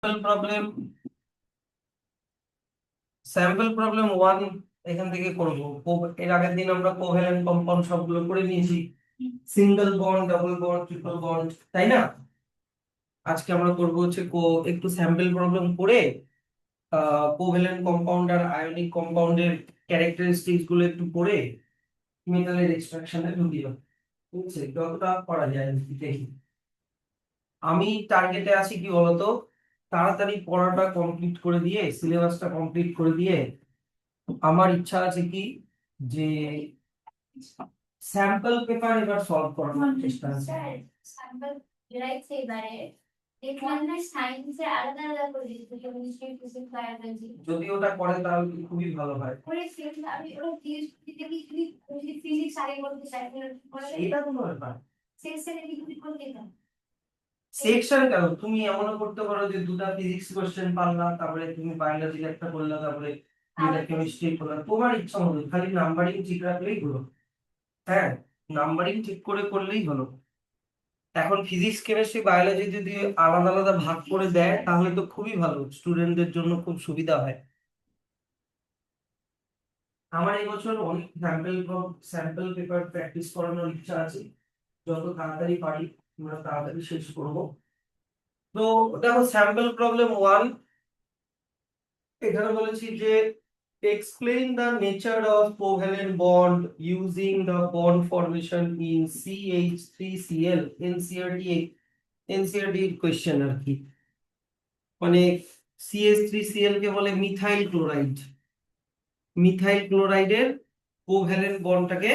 Problem sample problem 1 এখান থেকে করব। এর আগের দিন আমরা কোভ্যালেন্ট কম্পাউন্ড সবগুলো করে নিয়েছি, single bond, double bond, triple bond, তাই না? আজকে আমরা করব হচ্ছে একটু স্যাম্পল প্রবলেম করে কোভ্যালেন্ট কম্পাউন্ড আর আয়নিক কম্পাউন্ডের ক্যারেক্টারিস্টিক্স গুলো একটু পড়ে মেটালের এক্সট্রাকশনে ঢুকিয়ে দেব। ঠিক আছে, যতটা করা যায় দেখি। আমি টার্গেটে আছি কি বলতো, তাড়াতাড়ি পড়াটা কমপ্লিট করে দিয়ে, সিলেবাসটা কমপ্লিট করে দিয়ে আমার ইচ্ছা আছে কি যে স্যাম্পল পেপার এবার সলভ করার চেষ্টা আছে। স্যার স্যাম্পল বেরাইছে এবারে দেখলাম না সায়েন্সে আলাদা আলাদা করে দিচ্ছে কেমিস্ট্রি ফিজিক্স বায়োলজি যদি ওটা করে তাহলে তো খুবই ভালো হয়। করে সেটা আমি ওরা ফিজিক্স থেকে কি ফিজিক্স আগে করতে চাই করে এটা কোনো ব্যাপার, সেকশনে কি করতে দিতাম সেকশন কেন, তুমি এমনও করতে পারো যে দুটো ফিজিক্স কোশ্চেন পারলা, তারপরে তুমি বায়োলজি একটা করলা, তারপরে দুটো কেমিস্ট্রি করলা, তোমার ইচ্ছা মতো, খালি নাম্বারিং ঠিক রাখলেই হলো। হ্যাঁ, নাম্বারিং ঠিক করে করলেই হলো। এখন ফিজিক্স কেমিস্ট্রি বায়োলজি যদি আলাদা আলাদা ভাগ করে দেয় তাহলে তো খুবই ভালো, স্টুডেন্টদের জন্য খুব সুবিধা হয়। আমার এই বছর অনেক স্যাম্পল পেপার প্র্যাকটিস করানোর ইচ্ছা আছে, যত তাড়াতাড়ি পারি আমরা তাড়াতাড়ি শেষ করব। তো দেখো, স্যাম্পল প্রবলেম 1 এখানে বলেছি যে explain the nature of covalent bond using the bond formation in CH3Cl, NCERT question আর কি। মানে CH3Cl কে বলে মিথাইল ক্লোরাইড, মিথাইল ক্লোরাইডের কোভ্যালেন্ট বন্ডটাকে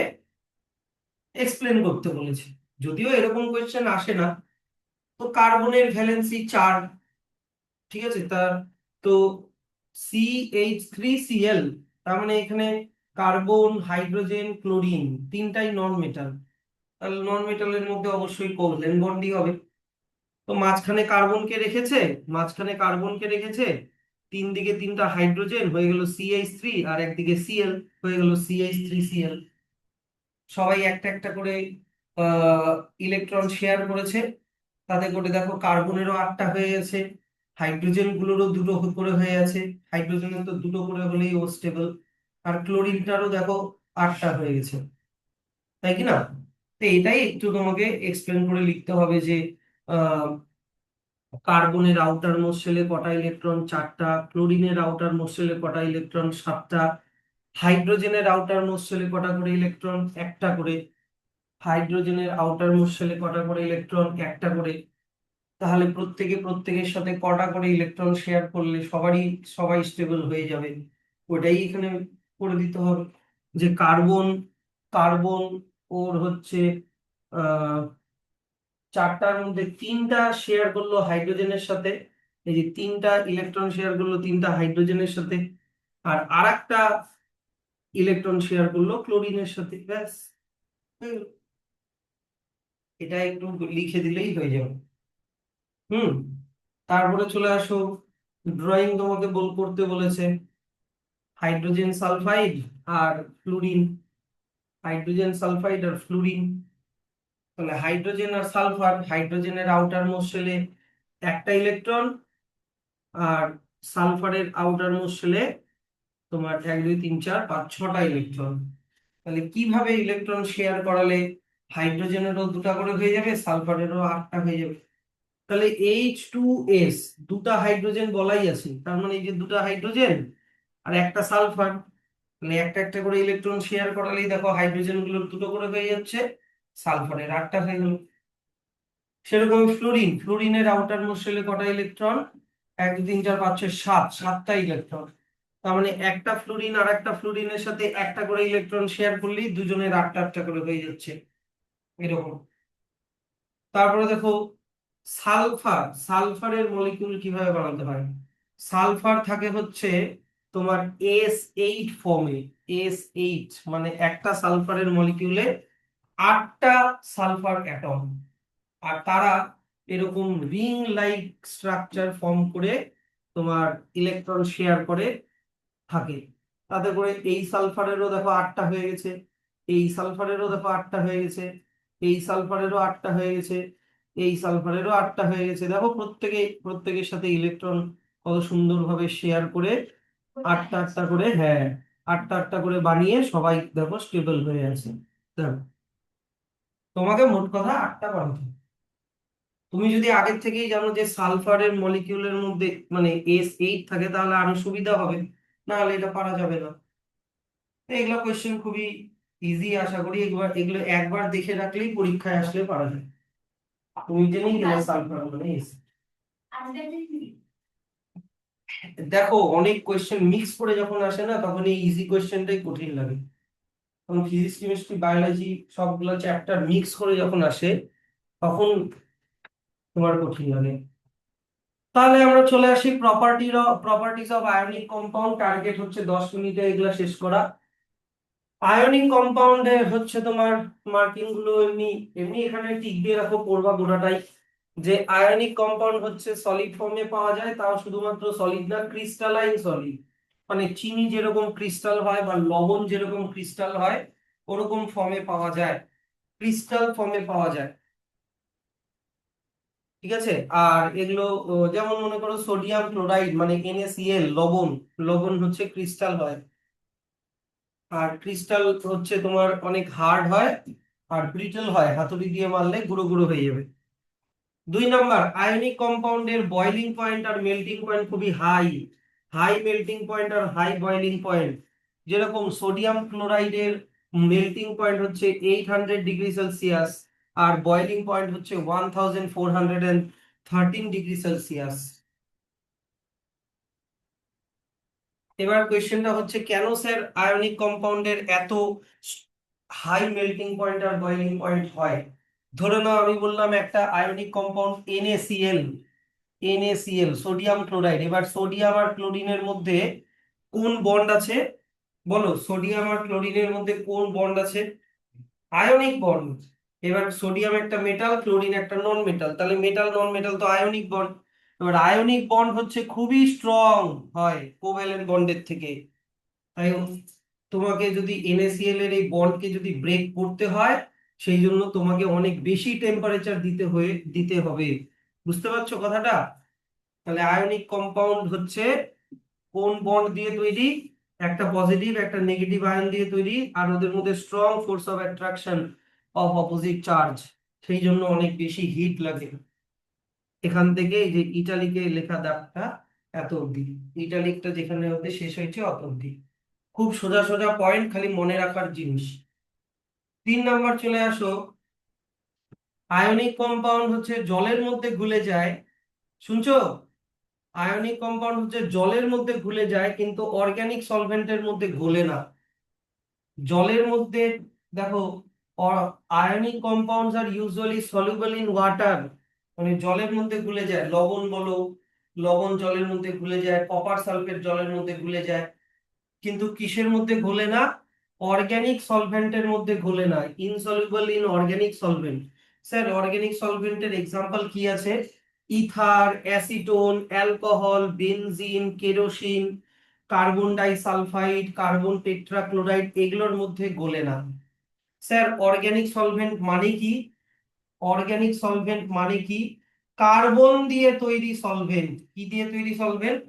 এক্সপ্লেন করতে বলেছে। যদিও এরকম কোয়েশ্চেন আসে না, তো কার্বনের ভ্যালেন্সি 4, ঠিক আছে, তার তো CH3Cl, তার মানে এখানে কার্বন, হাইড্রোজেন, ক্লোরিন তিনটাই নন মেটাল, তাহলে নন মেটালের মধ্যে অবশ্যই কোভ্যালেন্ট বন্ডই হবে। তো মাঝখানে কার্বনকে রেখেছে, তিন দিকে তিনটা হাইড্রোজেন হয়ে গেল CH3, আর একদিকে Cl হয়ে গেল CH3Cl। সবাই একটা একটা করে ইলেকট্রন শেয়ার করেছে, তাতে করে দেখো কার্বনেরও 8টা হয়ে গেছে, হাইড্রোজেন গুলোরও দুটো করে হয়ে আছে, হাইড্রোজেনের তো দুটো করে হলেই ও স্টেবল, আর ক্লোরিনটারও দেখো 8টা হয়ে গেছে, তাই কি না? তো এটাই একটু তোমাকে এক্সপ্লেন করে লিখতে হবে যে আহ কার্বনের আউটার মোস্ট শেলে কটা ইলেকট্রন, 4টা, ক্লোরিনের আউটার মোস্ট শেলে কটা ইলেকট্রন, 7টা, হাইড্রোজেনের আউটার মোস্ট শেলে কটা করে ইলেকট্রন, একটা করে, হাইড্রোজেনের আউটার মোস্ট শেলে কটা করে ইলেকট্রন, একটা করে। তাহলে প্রত্যেকে প্রত্যেকের সাথে কটা করে ইলেকট্রন শেয়ার করলে সবাই স্টেবল হয়ে যাবে, ওটাই এখানে করে দিতে হবে। যে কার্বন কার্বন ওর হচ্ছে আহ 4টার মধ্যে 3টা শেয়ার করলো হাইড্রোজেনের সাথে, এই যে 3টা ইলেকট্রন শেয়ার করলো 3টা হাইড্রোজেনের সাথে, আর আরেকটা ইলেকট্রন শেয়ার করলো ক্লোরিনের সাথে, ব্যাস হয়ে গেল। এটা একটু লিখে দিলেই হয়ে যাবে। হুম, তারপরে চলে আসো, ড্রয়িং তোমাকে করতে বলেছে হাইড্রোজেন সালফাইড আর ফ্লুরিন, হাইড্রোজেন সালফাইড আর ফ্লুরিন। তাহলে হাইড্রোজেন আর সালফার, হাইড্রোজেনের আউটার মোস্ট শেলে একটা ইলেকট্রন, আর সালফারের আউটার মোস্ট শেলে তোমার 1 2 3 4 5 6টা ইলেকট্রন। তাহলে কিভাবে ইলেকট্রন শেয়ার করালে হাইড্রোজেনেরও 2টা করে হয়ে যাবে, সালফারেরও 8টা হয়ে যাবে। তাহলে H2S, দুটা হাইড্রোজেন বলাই আছে, তার মানে এই যে দুটা হাইড্রোজেন আর একটা সালফার, তাহলে একটা একটা করে ইলেকট্রন শেয়ার করালেই দেখো হাইড্রোজেন গুলোর 2টো করে হয়ে যাচ্ছে, সালফারের 8টা হয়ে গেল। সেরকম ফ্লোরিনের আউটার মোস্ট শেলে কটা ইলেকট্রন, 1 2 3 4 5 6 7, 7টা ইলেকট্রন। তার মানে একটা ফ্লোরিন আর একটা ফ্লোরিনের সাথে একটা করে ইলেকট্রন শেয়ার করলেই দুজনের 8টা 8টা করে হয়ে যাচ্ছে, এরকম। তারপরে দেখো সালফারের মলিকিউল কিভাবে বানাতে হয়। সালফার থাকে হচ্ছে তোমার S8 ফর্মে, S8 মানে একটা সালফারের মলিকিউলে 8টা সালফার অ্যাটম, আর তারা এরকম রিং লাইক স্ট্রাকচার ফর্ম করে তোমার ইলেকট্রন শেয়ার করে থাকে। তাতে করে এই সালফারেরও দেখো 8টা হয়ে গেছে, এই সালফারেরও দেখো 8টা হয়ে গেছে, এই সালফারেরও 8টা হয়ে গেছে, এই সালফারেরও 8টা হয়ে গেছে। দেখো প্রত্যেকের সাথে ইলেকট্রন কত সুন্দরভাবে শেয়ার করে 8টা 8টা করে, হ্যাঁ 8টা 8টা করে বানিয়ে সবাই দেখো স্টেবল হয়ে আছে। দেখো তোমাকে মোট কথা 8টা বানাতে হবে। তুমি যদি আগের থেকেই জানো যে সালফারের মলিকিউলের মধ্যে মানে S8 থাকে তাহলে আরো সুবিধা হবে, না হলে এটা পারা যাবে না। তো এগুলো কোয়েশ্চেন খুবই ইজি, আশা করি এগুলো একবার দেখে রাখলেই পরীক্ষায় আসলে পারা যায়। তুমি জেনেই গেলে সালফার মানে S। দেখো অনেক কোয়েশ্চেন মিক্স করে যখন আসে না তখন এই ইজি কোয়েশ্চেনটাই কঠিন লাগে। তখন ফিজিক্স কেমিস্ট্রি বায়োলজি সবগুলো চ্যাপ্টার মিক্স করে যখন আসে তখন তোমার কঠিন লাগে। তাহলে আমরা চলে আসি properties of ionic compound. Target হচ্ছে 10 মিনিটে এগুলা শেষ করা। আয়নিক কম্পাউন্ডে হচ্ছে তোমার মার্কিং গুলো এমনি এমনি এখানে টিক দিয়ে রাখো, পড়বা গোটাটাই। যে আয়নিক কম্পাউন্ড হচ্ছে সলিড ফর্মে পাওয়া যায়, তাও শুধুমাত্র সলিড না, ক্রিস্টালাইন সলিড, মানে চিনি যেরকম ক্রিস্টাল হয় বা লবণ যেরকম ক্রিস্টাল হয় ওরকম ফর্মে পাওয়া যায়, ক্রিস্টাল ফর্মে পাওয়া যায়। ঠিক আছে। আর এগুলো যেমন মনে করো সোডিয়াম ক্লোরাইড মানে NaCl, লবণ, লবণ হচ্ছে ক্রিস্টাল হয়। আর ক্রিস্টাল হচ্ছে তোমার অনেক হার্ড হয় আর ব্রিটল হয়, হাতুড়ি দিয়ে মারলে গুঁড়ো গুঁড়ো হয়ে যাবে। 2 নাম্বার, আয়নিক কম্পাউন্ডের বয়লিং পয়েন্ট আর মেল্টিং পয়েন্ট খুবই হাই, হাই মেল্টিং পয়েন্ট আর হাই বয়লিং পয়েন্ট। যেরকম সোডিয়াম ক্লোরাইডের মেল্টিং পয়েন্ট হচ্ছে 800 ডিগ্রি সেলসিয়াস আর বয়লিং পয়েন্ট হচ্ছে 1413 ডিগ্রি সেলসিয়াস। এবার কোয়েশ্চেনটা হচ্ছে কেন স্যার আয়নিক কম্পাউন্ডের এত হাই মেল্টিং পয়েন্ট আর বয়লিং পয়েন্ট হয়। ধরে নাও আমি বললাম একটা ionic compound NaCl, NaCl sodium chloride. এবার সোডিয়াম আর ক্লোরিনের মধ্যে কোন বন্ড আছে বলো, সোডিয়াম আর ক্লোরিনের মধ্যে কোন বন্ড আছে? Ionic bond. এবার সোডিয়াম একটা মেটাল, ক্লোরিন একটা নন মেটাল, তাহলে মেটাল নন মেটাল তো আয়নিক বন্ড। এবার আয়নিক বন্ড হচ্ছে খুবই স্ট্রং হয় কোভ্যালেন্ট বন্ডের থেকে। তাই তোমাকে যদি NaCl এর এই বন্ডকে যদি ব্রেক করতে হয় সেই জন্য তোমাকে অনেক বেশি টেম্পারেচার দিতে হবে। বুঝতে পারছো কথাটা? তাহলে আয়নিক কম্পাউন্ড হচ্ছে কোন বন্ড দিয়ে তৈরি? একটা পজিটিভ একটা নেগেটিভ আয়ন দিয়ে তৈরি, আর ওদের মধ্যে strong force of attraction of opposite charge, সেই জন্য অনেক বেশি হিট লাগে। এখান থেকে এই যে ইটালিকে লেখা দাগটা এত অব্দি, ইটালিকটা যেখানে অব্দি শেষ হয়েছে অত অব্দি। খুব সোজা সোজা পয়েন্ট, খালি মনে রাখার জিনিস। 3 নাম্বার চলে আসো। আয়নিক কম্পাউন্ড হচ্ছে জলের মধ্যে ঘুলে যায়, শুনছো? আয়নিক কম্পাউন্ড হচ্ছে জলের মধ্যে ঘুলে যায় কিন্তু অর্গানিক সলভেন্টের মধ্যে ঘোলে না। জলের মধ্যে দেখো ionic compounds are usually soluble in water, মানে জলের মধ্যে ঘুলে যায়। লবণ বলো, লবণ জলের মধ্যে ঘুলে যায়, কপার সালফেট জলের মধ্যে ঘুলে যায়, কিন্তু কিসের মধ্যে ঘোলে না? অর্গানিক সলভেন্টের মধ্যে ঘোলে না, insoluble in organic solvent. Sir organic সলভেন্টের এক্সাম্পল কি আছে? Ether, acetone, alcohol, benzene, kerosene, carbon disulphide, carbon tetrachloride, এগুলোর মধ্যে গোলে না। স্যার অর্গানিক সলভেন্ট মানে কি? অর্গানিক সলভেন্ট মানে কি? কার্বন দিয়ে তৈরি সলভেন্ট। কি দিয়ে তৈরি সলভেন্ট?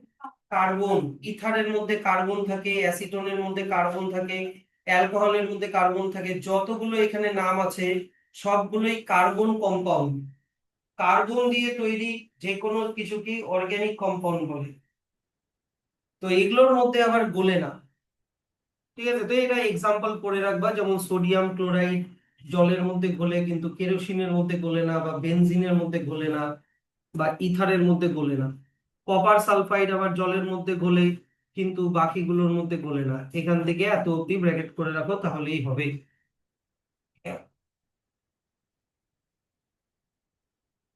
কার্বন। ইথারের মধ্যে কার্বন থাকে, অ্যাসিটোনের মধ্যে কার্বন থাকে, অ্যালকোহলের মধ্যে কার্বন থাকে, যতগুলো এখানে নাম আছে সবগুলোই কার্বন কম্পাউন্ড। কার্বন দিয়ে তৈরি যে কোনো কিছুকে অর্গানিক কম্পাউন্ড বলে। তো এগুলোর মধ্যে আবার গলে না। ঠিক আছে, তো এটা এক্সাম্পল পড়ে রাখবা, যেমন সোডিয়াম ক্লোরাইড জলের মধ্যে গলে কিন্তু কেরোসিনের মধ্যে গলে না, বা বেনজিনের মধ্যে গলে না, বা ইথারের মধ্যে গলে না। কপার সালফাইড আবার জলের মধ্যে গলে কিন্তু বাকিগুলোর মধ্যে গলে না। এখান থেকে এত অব্দি ব্র্যাকেট করে রাখো তাহলেই হবে।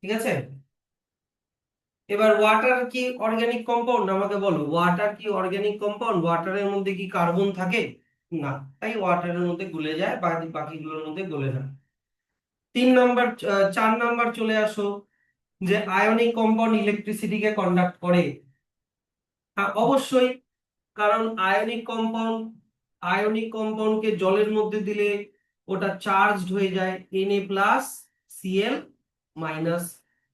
ঠিক আছে। এবার ওয়াটার কি অর্গানিক কম্পাউন্ড? আমাকে বলো, ওয়াটার কি অর্গানিক কম্পাউন্ড? ওয়াটারের মধ্যে কি কার্বন থাকে? না, তাই ওয়াটারের মধ্যে গলে যায়, বাকিগুলোর মধ্যে গলে না। 3 নাম্বার 4 নাম্বার চলে আসো, যে আয়নিক কম্পাউন্ড ইলেকট্রিসিটিকে কন্ডাক্ট করে। হ্যাঁ অবশ্যই, কারণ আয়নিক কম্পাউন্ডকে জলের মধ্যে দিলে ওটা চার্জড হয়ে যায় Na+Cl মাইনাস,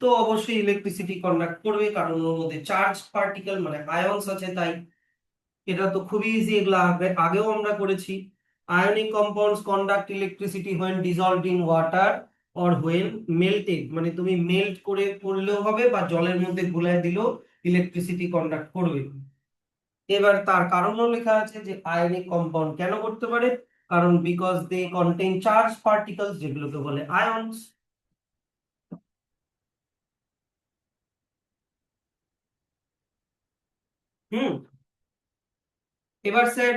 তো অবশ্যই ইলেকট্রিসিটি কন্ডাক্ট করবে, কারণ ওর মধ্যে চার্জ পার্টিকেল মানে আয়নস আছে তাই। এটা তো খুবই ইজি, এগুলো আগেও আমরা করেছি। Ionic compounds conduct electricity when dissolved in water or when melted, মানে তুমি মেল্ট করে করলেও হবে বা জলের মধ্যে গুলায় দিলেও ইলেকট্রিসিটি কন্ডাক্ট করবে। এবার তার কারণও লেখা আছে যে আয়নিক কম্পাউন্ড কেন করতে পারে, কারণ because they contain charge particles, যেগুলোকে বলে আয়নস। হুম। এবার স্যার,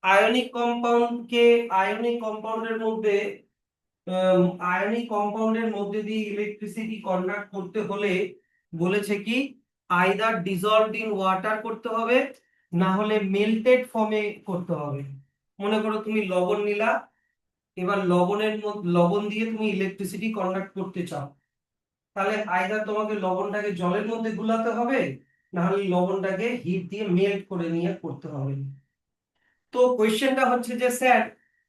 আয়নিক কম্পাউন্ডকে আয়নিক কম্পাউন্ডের মধ্যে আয়নিক কম্পাউন্ডের মধ্যে দিয়ে ইলেকট্রিসিটি কন্ডাক্ট করতে হলে বলেছে কি আইদার ডিজলভড ইন ওয়াটার করতে হবে, না হলে মেল্টেড ফর্মে করতে হবে। মনে করো তুমি লবণ নিলা, এবার লবণের মধ্যে লবণ দিয়ে তুমি ইলেকট্রিসিটি কন্ডাক্ট করতে চাও, তাহলে আইদার তোমাকে লবণটাকে জলের মধ্যে গুলাতে হবে, না হলে লবণটাকে হিট দিয়ে মেল্ট করে নিয়ে করতে হবে। তো কোয়েশ্চেনটা হচ্ছে যে স্যার,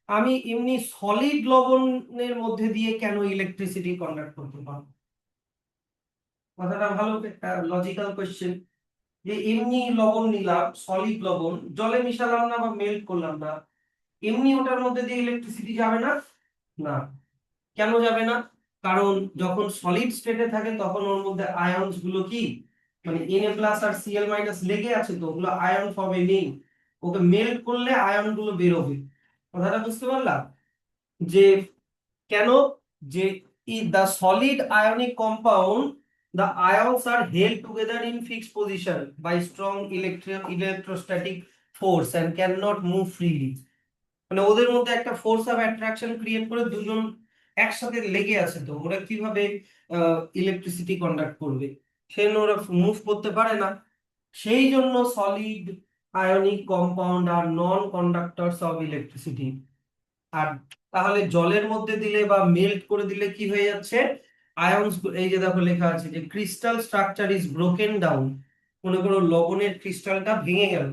আমি এমনি সলিড লবণের মধ্যে দিয়ে কেন ইলেকট্রিসিটি কন্ডাক্ট করতে পারবো? কথাটা ভালো, একটা লজিক্যাল কোয়েশ্চেন। যে এমনি লবণ নিলাম, সলিড লবণ, জলে মিশালাম না বা মেল্ট করলাম না, এমনি ওটার মধ্যে দিয়ে ইলেকট্রিসিটি যাবে না? না। কেন যাবে না? কারণ যখন সলিড স্টেটে থাকে তখন ওর মধ্যে আয়নস গুলো কি, মানে Na+ আর Cl- লেগে আছে, তো ওগুলো আয়ন ফর্মে নেই। ওকে মেল্ট করলে আয়ন গুলো বেরোবে। কথাটা বুঝতে পারলাম? যে কেন, যে the solid ionic compound, the ions are held together in fixed position by strong electrostatic force and cannot move freely। মানে ওদের মধ্যে একটা ফোর্স অফ অ্যাট্রাকশন ক্রিয়েট করে দুজন একসাথে লেগে আছে, তো ওরা কিভাবে ইলেকট্রিসিটি কন্ডাক্ট করবে? সেজন্য ওরা মুভ করতে পারে না। সেই জন্য সলিড আয়নিক কম্পাউন্ড আর নন কন্ডাক্টরস অফ ইলেকট্রিসিটি। আর তাহলে জলের মধ্যে দিলে বা মেল্ট করে দিলে কি হয়ে যাচ্ছে, আয়নস, এই যে দেখো লেখা আছে যে crystal structure is broken down. মনে করো লবণের ক্রিস্টালটা ভেঙে গেল,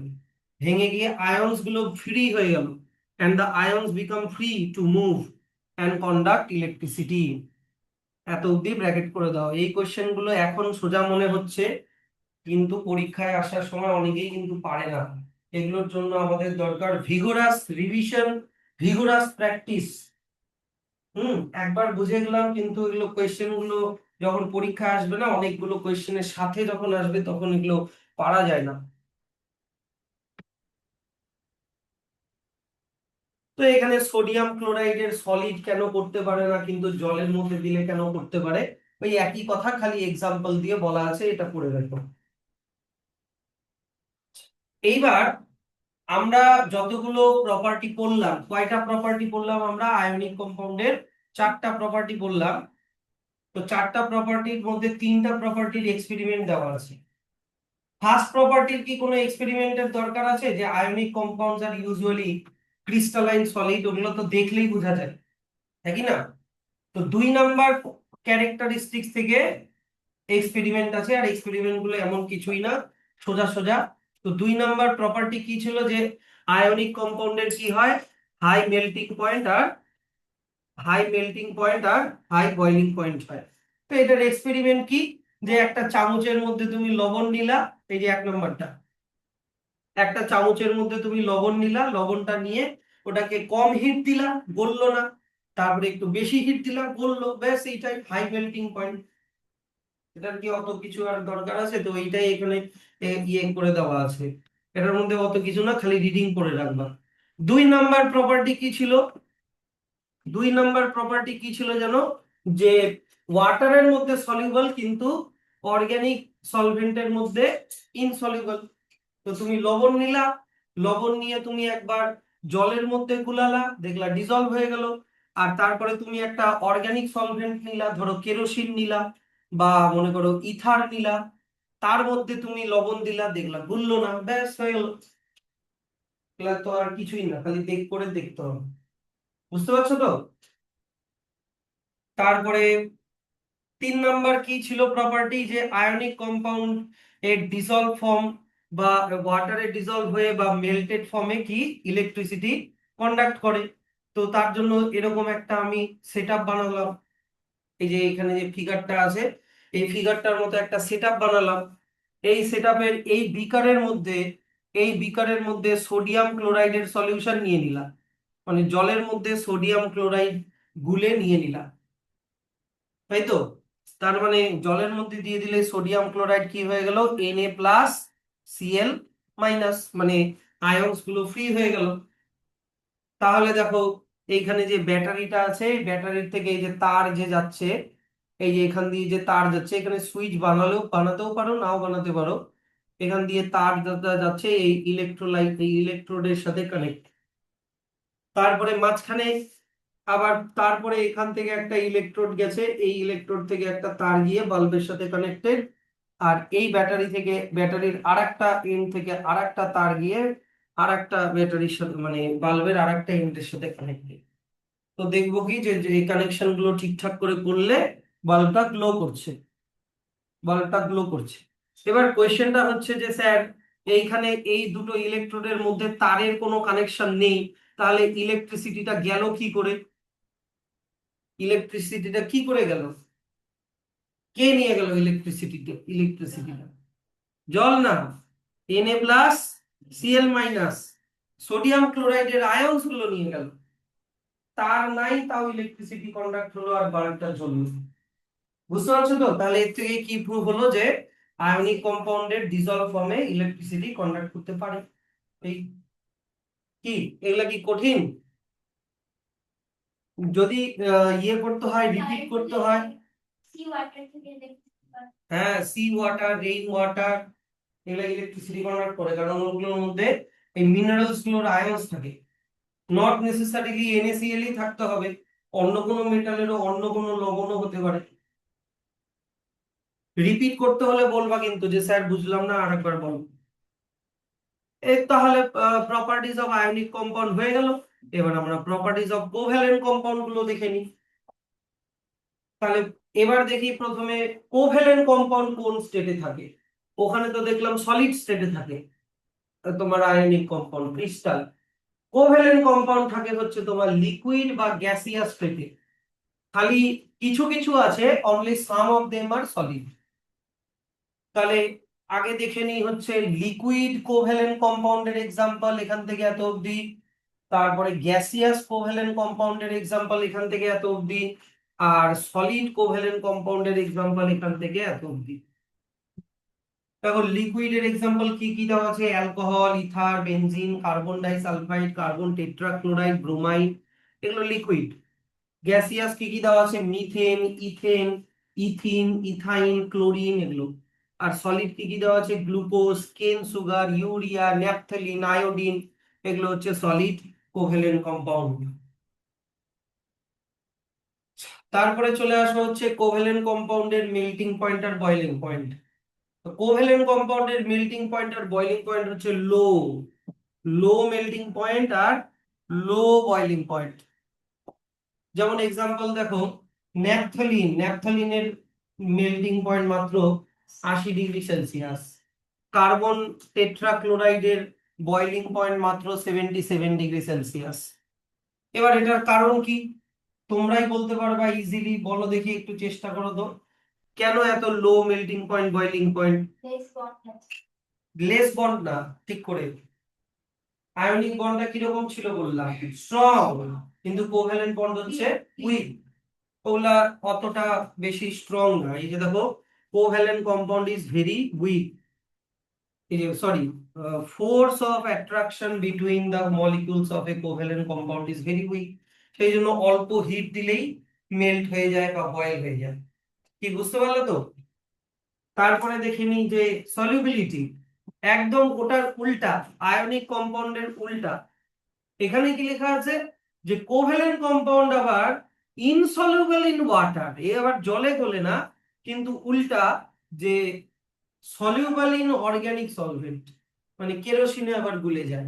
ভেঙে গিয়ে আয়নস গুলো ফ্রি হয়ে গেল, and the ions become free to move and conduct electricity। এত অব্দি ব্র্যাকেট করে দাও। এই কোশ্চেন গুলো এখন সোজা মনে হচ্ছে, কিন্তু পরীক্ষায় আসার সময় অনেকেই কিন্তু পারে না। এগুলোর জন্য আমাদের দরকার ভিগোরাস রিভিশন, ভিগোরাস প্র্যাকটিস। একবার বুঝে গেলাম, কিন্তু এগুলো কোয়েশ্চেন গুলো যখন পরীক্ষা আসবে না, অনেকগুলো কোয়েশ্চেনের সাথে যখন আসবে তখন এগুলো পারা যায় না। তো এখানে সোডিয়াম ক্লোরাইডের সলিড কেন করতে পারে না, কিন্তু জলের মধ্যে দিলে কেন করতে পারে, ওই একই কথা, খালি এক্সাম্পল দিয়ে বলা আছে, এটা পড়ে রাখো। এইবার আমরা যতগুলো প্রপার্টি পড়লাম, কয়টা প্রপার্টি পড়লাম আমরা আয়নিক কম্পাউন্ডের? চারটা প্রপার্টি বললাম। তো চারটা প্রপার্টির মধ্যে তিনটা প্রপার্টির এক্সপেরিমেন্ট দেওয়া আছে। ফার্স্ট প্রপার্টির কি কোনো এক্সপেরিমেন্টের দরকার আছে? যে ionic compounds are usually crystalline solid, ওগুলো তো দেখলেই বোঝা যায়, তাই কি না? তো 2 নাম্বার ক্যারেক্টারিস্টিক্স থেকে এক্সপেরিমেন্ট আছে, আর এক্সপেরিমেন্ট গুলো এমন কিছুই না, সোজা সোজা। তো 2 নাম্বার প্রপার্টি কি ছিল, যে আয়নিক কম্পাউন্ডের কি হয়, হাই মেল্টিং পয়েন্ট আর হাই বয়লিং পয়েন্ট হয়। তো এটার এক্সপেরিমেন্ট কি, যে একটা চামচের মধ্যে তুমি লবণ নিলা, এই যে 1 নাম্বারটা, একটা চামচের মধ্যে তুমি লবণ নিলা, লবণটা নিয়ে ওটাকে কম হিট দিলা, গললো না, তারপরে একটু বেশি হিট দিলা, গললো, ব্যাস এইটাই হাই মেল্টিং পয়েন্ট। এটার কি অত কিছু আর দরকার আছে? তো এইটাই এখানে ইয়ে করে দেওয়া আছে। এটার মধ্যে অত কিছু না, খালি রিডিং করে রাখবা। 2 নাম্বার প্রপার্টি কি ছিল? 2 নাম্বার প্রপার্টি কি ছিল জানো? যে ওয়াটারের মধ্যে সলিউবল, কিন্তু অর্গানিক সলভেন্টের মধ্যে ইনসলিউবল। তো তুমি লবণ নিলা, লবণ নিয়ে তুমি একবার জলের মধ্যে গুলালা, দেখলা ডিজলভ হয়ে গেল। আর তারপরে তুমি একটা অর্গানিক সলভেন্ট নিলা, ধরো কেরোসিন নিলা বা মনে করো ইথার নিলা, তার মধ্যে তুমি লবণ দিলা, দেখলা গুললো না, ব্যাস হয়ে গেল। এগুলা তো আর কিছুই না, খালি দেখ করে দেখতে হবে। বুঝতে পারছো তো? তারপরে 3 নাম্বার কি ছিল প্রপার্টি, যে আয়নিক কম্পাউন্ড এর ডিসলভ ফর্ম বা ওয়াটারে ডিসলভ হয়ে বা মেল্টেড ফর্মে কি ইলেকট্রিসিটি কন্ডাক্ট করে। তো তার জন্য এরকম একটা আমি সেটআপ বানালাম। এই যে এখানে যে ফিগারটা আছে, এই ফিগারটার মতো একটা সেটআপ বানালাম। এই সেটআপের এই বিকারের মধ্যে সোডিয়াম ক্লোরাইডের সলিউশন নিয়ে নিলাম, মানে জলের মধ্যে সোডিয়াম ক্লোরাইড গুলে নিয়ে নিলাম, তাই তো? তার মানে জলের মধ্যে দিয়ে দিলে সোডিয়াম ক্লোরাইড কি হয়ে গেল, Na+Cl-, মানে আয়নস গুলো ফ্রি হয়ে গেল। তাহলে দেখো এইখানে যে ব্যাটারিটা আছে, এই ব্যাটারির থেকে এই যে তার যে যাচ্ছে, এই যে এখান দিয়ে যে তার যাচ্ছে, এখানে সুইচ বানাতেও পারো, নাও বানাতে পারো। এখান দিয়ে তার যাচ্ছে এই ইলেকট্রোডের সাথে কানেক্ট। তারপরে মাঝখানে আবার তারপরে এখান থেকে একটা ইলেকট্রোড গেছে, এই ইলেকট্রোড থেকে একটা তার গিয়ে বাল্বের সাথে কানেক্টেড। আর এই ব্যাটারির আরেকটা এন্ড থেকে আরেকটা তার গিয়ে আরেকটা ব্যাটারির সাথে, মানে বাল্বের আরেকটা এন্ডের সাথে কানেক্টেড। তো দেখবো কি যে যে এই কানেকশন গুলো ঠিকঠাক করে করলে বাল্বটা গ্লো করছে, বাল্বটা গ্লো করছে। এবার কোয়েশ্চেনটা হচ্ছে যে স্যার, এইখানে এই দুটো ইলেকট্রোডের মধ্যে তারের কোনো কানেকশন নেই, তাহলে ইলেকট্রিসিটিটা কি করে গেল? কে নিয়ে গেল ইলেকট্রিসিটিটা? জল না, Na+Cl-, সোডিয়াম ক্লোরাইডের আয়নস গুলো নিয়ে গেল। তার নাই, তাও ইলেকট্রিসিটি কন্ডাক্ট হলো আর বাল্বটা জ্বললো। বুঝতে পারছো তো? তাহলে এর থেকে কি প্রুভ হলো যে আয়নিক কম্পাউন্ডের ডিসলভ ফর্মে ইলেকট্রিসিটি কন্ডাক্ট করতে পারে। এই কি, এগুলা কি কঠিন? যদি ইয়ে করতে হয়, রিপিট করতে হয়। সি ওয়াটার থেকে দেখতে পারো। হ্যাঁ, সি ওয়াটার, রেইন ওয়াটার, এগুলা ইলেকট্রিসিটি কন্ডাক্ট করে, কারণ ওগুলোর মধ্যে এই মিনারেলস গুলোর আয়নস থাকে। নট নেসেসারিলি NaCl ই থাকতে হবে, অন্য কোনো মেটালেরও অন্য কোনো লবণও হতে পারে। রিপিট করতে হলে বলবা কিন্তু যে স্যার বুঝলাম না, আরেকবার বল। এই তাহলে প্রপার্টিজ অফ আয়নিক কম্পাউন্ড হয়ে গেল। এবার আমরা প্রপার্টিজ অফ কোভ্যালেন্ট কম্পাউন্ড গুলো দেখে নিই। তাহলে এবার দেখি প্রথমে কোভ্যালেন্ট কম্পাউন্ড কোন স্টেটে থাকে। ওখানে তো দেখলাম সলিড স্টেটে থাকে তোমার ionic compound crystal. Covalent compound থাকে হচ্ছে তোমার লিকুইড বা গ্যাসিয়াস স্টেটে। খালি কিছু কিছু আছে, only some of them are solid. তাহলে আগে দেখে নিই হচ্ছে লিকুইড কোভ্যালেন্ট কম্পাউন্ডের এক্সাম্পল এখান থেকে এত অবধি। তারপরে গ্যাসিয়াস কোভ্যালেন্ট কম্পাউন্ডের এক্সাম্পল এখান থেকে এত অবধি। আর সলিড কোভ্যালেন্ট কম্পাউন্ডের এক্সাম্পল এখান থেকে এত অবধি। দেখো লিকুইডের এক্সাম্পল কি কি দেওয়া আছে, alcohol, ether, benzene, carbon disulphide, carbon tetrachloride, bromide, এগুলো লিকুইড। গ্যাসিয়াস কি কি দেওয়া আছে, methane, ethane, ethene, ethyne, chlorine, এগুলো। আর সলিড কি কি দেওয়া আছে, গ্লুকোজ, কেন সুগার, ইউরিয়া, ন্যাপথলিন, আয়োডিন, এগুলো হচ্ছে সলিড কোভ্যালেন্ট কম্পাউন্ড। তারপরে চলে আসা হচ্ছে কোভ্যালেন্ট কম্পাউন্ডের মেল্টিং পয়েন্ট আর বয়লিং পয়েন্ট। কোভ্যালেন্ট কম্পাউন্ডের মেল্টিং পয়েন্ট আর বয়লিং পয়েন্ট হচ্ছে লো লো মেল্টিং পয়েন্ট আর লো বয়লিং পয়েন্ট। যেমন এক্সাম্পল দেখো, ন্যাপথলিনের মেল্টিং পয়েন্ট মাত্র 80°C। কার্বন টেট্রাক্লোরাইডের বয়লিং পয়েন্ট মাত্র 77°C। এবার এটার কারণ কি তোমরাই বলতে পারবা ইজিলি, বলো দেখি, একটু চেষ্টা করো তো। কেন এত low melting point, boiling point? Less bond আছে। লেস বন্ড না, ঠিক করে। আয়নিক বন্ডটা কিরকম ছিল বললাম, স্ট্রং, কিন্তু কোভ্যালেন্ট বন্ড হচ্ছে উইক। ওগুলা অতটা বেশি স্ট্রং না। এই যে দেখো, covalent compound is very weak, sorry, force of attraction between the molecules of A covalent compound is very weak. সেই জন্য অল্প হিট দিলেই মেল্ট হয়ে যায় বা বয়েল হয়ে যায়। কি বুঝতে পারলে তো? তারপরে দেখে নিই যে সলিউবিলিটি, একদম ওটার উল্টা, আয়নিক কম্পাউন্ডের উল্টা। এখানে কি লেখা আছে যে কোভ্যালেন্ট কম্পাউন্ড আবার ইনসলিউবল ইন ওয়াটার, এ আবার জলে গলে না, কিন্তু উল্টা, যে সলিউবল ইন অর্গানিক সলভেন্ট, মানে কেরোসিনে আবার গুলে যায়,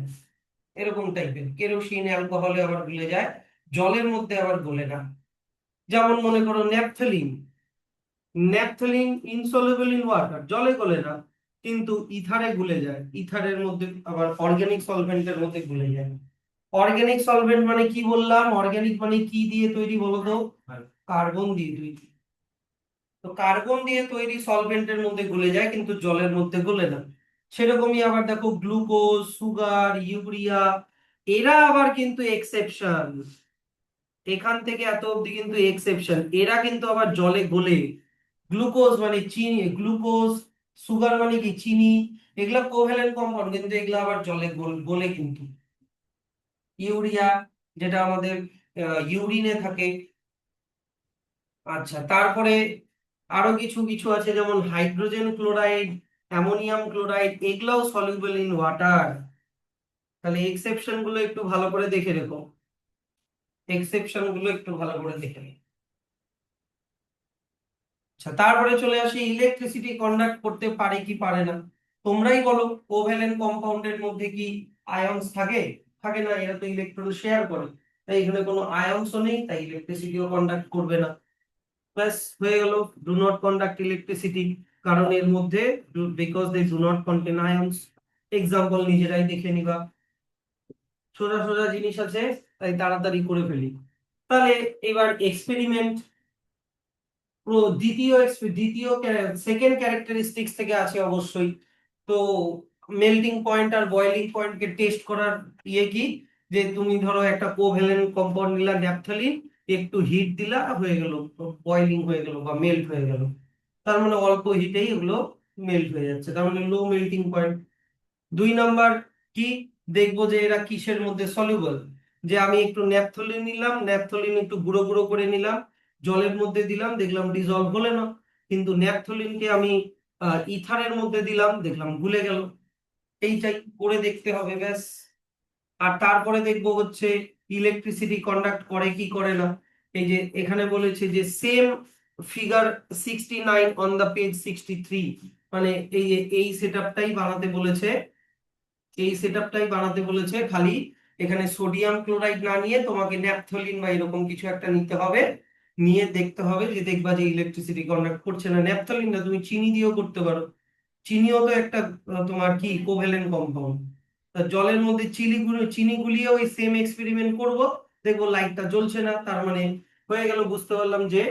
এরকম টাইপের। কেরোসিন, অ্যালকোহলে আবার গুলে যায়, জলের মধ্যে আবার গলে না। যেমন মনে করো ন্যাপথলিন ইনসলিউবল ইন ওয়াটার, জলে গলে না, কিন্তু ইথারে গুলে যায়, ইথারের মধ্যে আবার অর্গানিক সলভেন্টের মধ্যে গুলে যায়। অর্গানিক সলভেন্ট মানে কি বললাম, অর্গানিক মানে কি দিয়ে তৈরি বলো তো? কার্বন দিয়ে তৈরি। তো কার্বন দিয়ে তৈরি সলভেন্টের মধ্যে গলে যায় কিন্তু জলের মধ্যে গলে না। সেরকমই আবার দেখো গ্লুকোজ, সুগার, ইউরিয়া, এরা আবার কিন্তু এক্সেপশন। এখান থেকে এত অবধি কিন্তু এক্সেপশন, এরা কিন্তু আবার জলে গলে। গ্লুকোজ মানে চিনি, গ্লুকোজ, সুগার মানে কি চিনি, এগুলা কোভ্যালেন্ট কম্পাউন্ড কিন্তু এগুলা আবার জলে গলে কিন্তু। ইউরিয়া, যেটা আমাদের ইউরিনে থাকে। আচ্ছা, তারপরে আরো কিছু কিছু আছে যেমন হাইড্রোজেন ক্লোরাইড, অ্যামোনিয়াম ক্লোরাইড, এগুলাও সলিউবল ইন ওয়াটার। তাহলে এক্সেপশন গুলো একটু ভালো করে দেখে রেখো, এক্সেপশন গুলো একটু ভালো করে দেখে রেখো। আচ্ছা, তারপরে চলে আসি ইলেকট্রিসিটি কন্ডাক্ট করতে পারে কি পারে না। তোমরাই বলো, কোভ্যালেন্ট কম্পাউন্ডের মধ্যে কি আয়নস থাকে? থাকে না, এরা তো ইলেকট্রন শেয়ার করে। তাই এখানে কোনো আয়নসও নেই, তাই ইলেকট্রিসিটিও কন্ডাক্ট করবে না। ব্যাস হয়ে গেল, ডু নট কন্ডাক্ট ইলেকট্রিসিটি, কারণ এর মধ্যে because they do not contain ions. Example নিজেরাই দেখে নিবা, সোজা সোজা জিনিস আছে, তাই তাড়াতাড়ি করে ফেলি। তাহলে এবার এক্সপেরিমেন্ট দ্বিতীয় দ্বিতীয় সেকেন্ড ক্যারেক্টারিস্টিক্স থেকে আছে অবশ্যই। তো মেল্টিং পয়েন্ট আর বয়েলিং পয়েন্ট কে টেস্ট করার ইয়ে কি, যে তুমি ধরো একটা কোভ্যালেন্ট কম্পাউন্ড নিলা ন্যাপথলিন, একটু হিট দিলা, হয়ে গেল বয়েলিং হয়ে গেল বা মেল্ট হয়ে গেল। তার মানে অল্প হিটেই ওগুলো মেল্ট হয়ে যাচ্ছে, তার মানে লো মেল্টিং পয়েন্ট। 2 নাম্বার কি, দেখবো যে এরা কিসের মধ্যে সলিউবল। যে আমি একটু ন্যাপথলিন নিলাম, ন্যাপথলিন একটু গুঁড়ো গুঁড়ো করে নিলাম, জলের মধ্যে দিলাম, দেখলাম ডিজলভ হলে না। কিন্তু ন্যাপথলিনকে আমি ইথারের মধ্যে দিলাম, দেখলাম গুলে গেল। এইটাই করে দেখতে হবে, ব্যাস। আর তারপরে দেখবো হচ্ছে ইলেকট্রিসিটি কন্ডাক্ট করে কি করে না। এই যে এখানে বলেছে যে same figure 69 on the page 63, মানে এই যে এই সেটআপটাই বানাতে বলেছে, এই সেটআপটাই বানাতে বলেছে। খালি এখানে সোডিয়াম ক্লোরাইড না নিয়ে তোমাকে ন্যাপথলিন বা এরকম কিছু একটা নিতে হবে, নিয়ে দেখতে হবে যে দেখবা যে ইলেকট্রিসিটি কন্ডাক্ট করছে না। ন্যাপথলিন না, তুমি চিনি দিয়েও করতে পারো, চিনিও তো একটা তোমার কি কোভ্যালেন্ট কম্পাউন্ড। জলের মধ্যে চিনি গুলিয়ে ওই সেম এক্সপেরিমেন্ট করব, দেখবো লাইটটা জ্বলছে না, তার মানে হয়ে গেল, বুঝতে পারলাম যে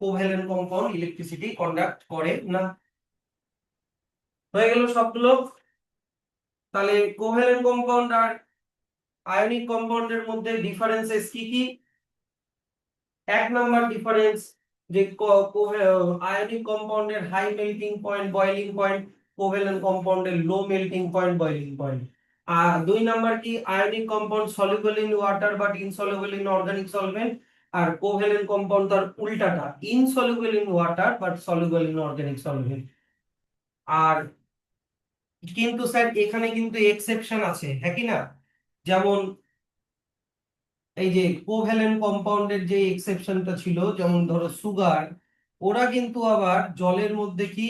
কোভ্যালেন্ট কম্পাউন্ড ইলেকট্রিসিটি কন্ডাক্ট করে না। হয়ে গেল সবগুলো। তাহলে কোভ্যালেন্ট কম্পাউন্ড আর আয়নিক কম্পাউন্ডের মধ্যে ডিফারেন্সেস কি কি? 1 নাম্বার ডিফারেন্স, যে আয়নিক কম্পাউন্ডের high melting point boiling point, covalent কম্পাউন্ডের low melting point boiling point. আর 2 নাম্বার কি, ionic compound soluble in water but insoluble in organic solvent, আর কোভ্যালেন্ট কম্পাউন্ড তার উল্টাটা, insoluble in water but soluble in organic solvent. আর কিন্তু sir এখানে কিন্তু এক্সেপশন আছে, হ্যাঁ কি না? যেমন এই যে কোভ্যালেন্ট কম্পাউন্ডের যে এক্সেপশনটা ছিল, যেমন ধরো সুগার, ওরা কিন্তু আবার জলের মধ্যে কি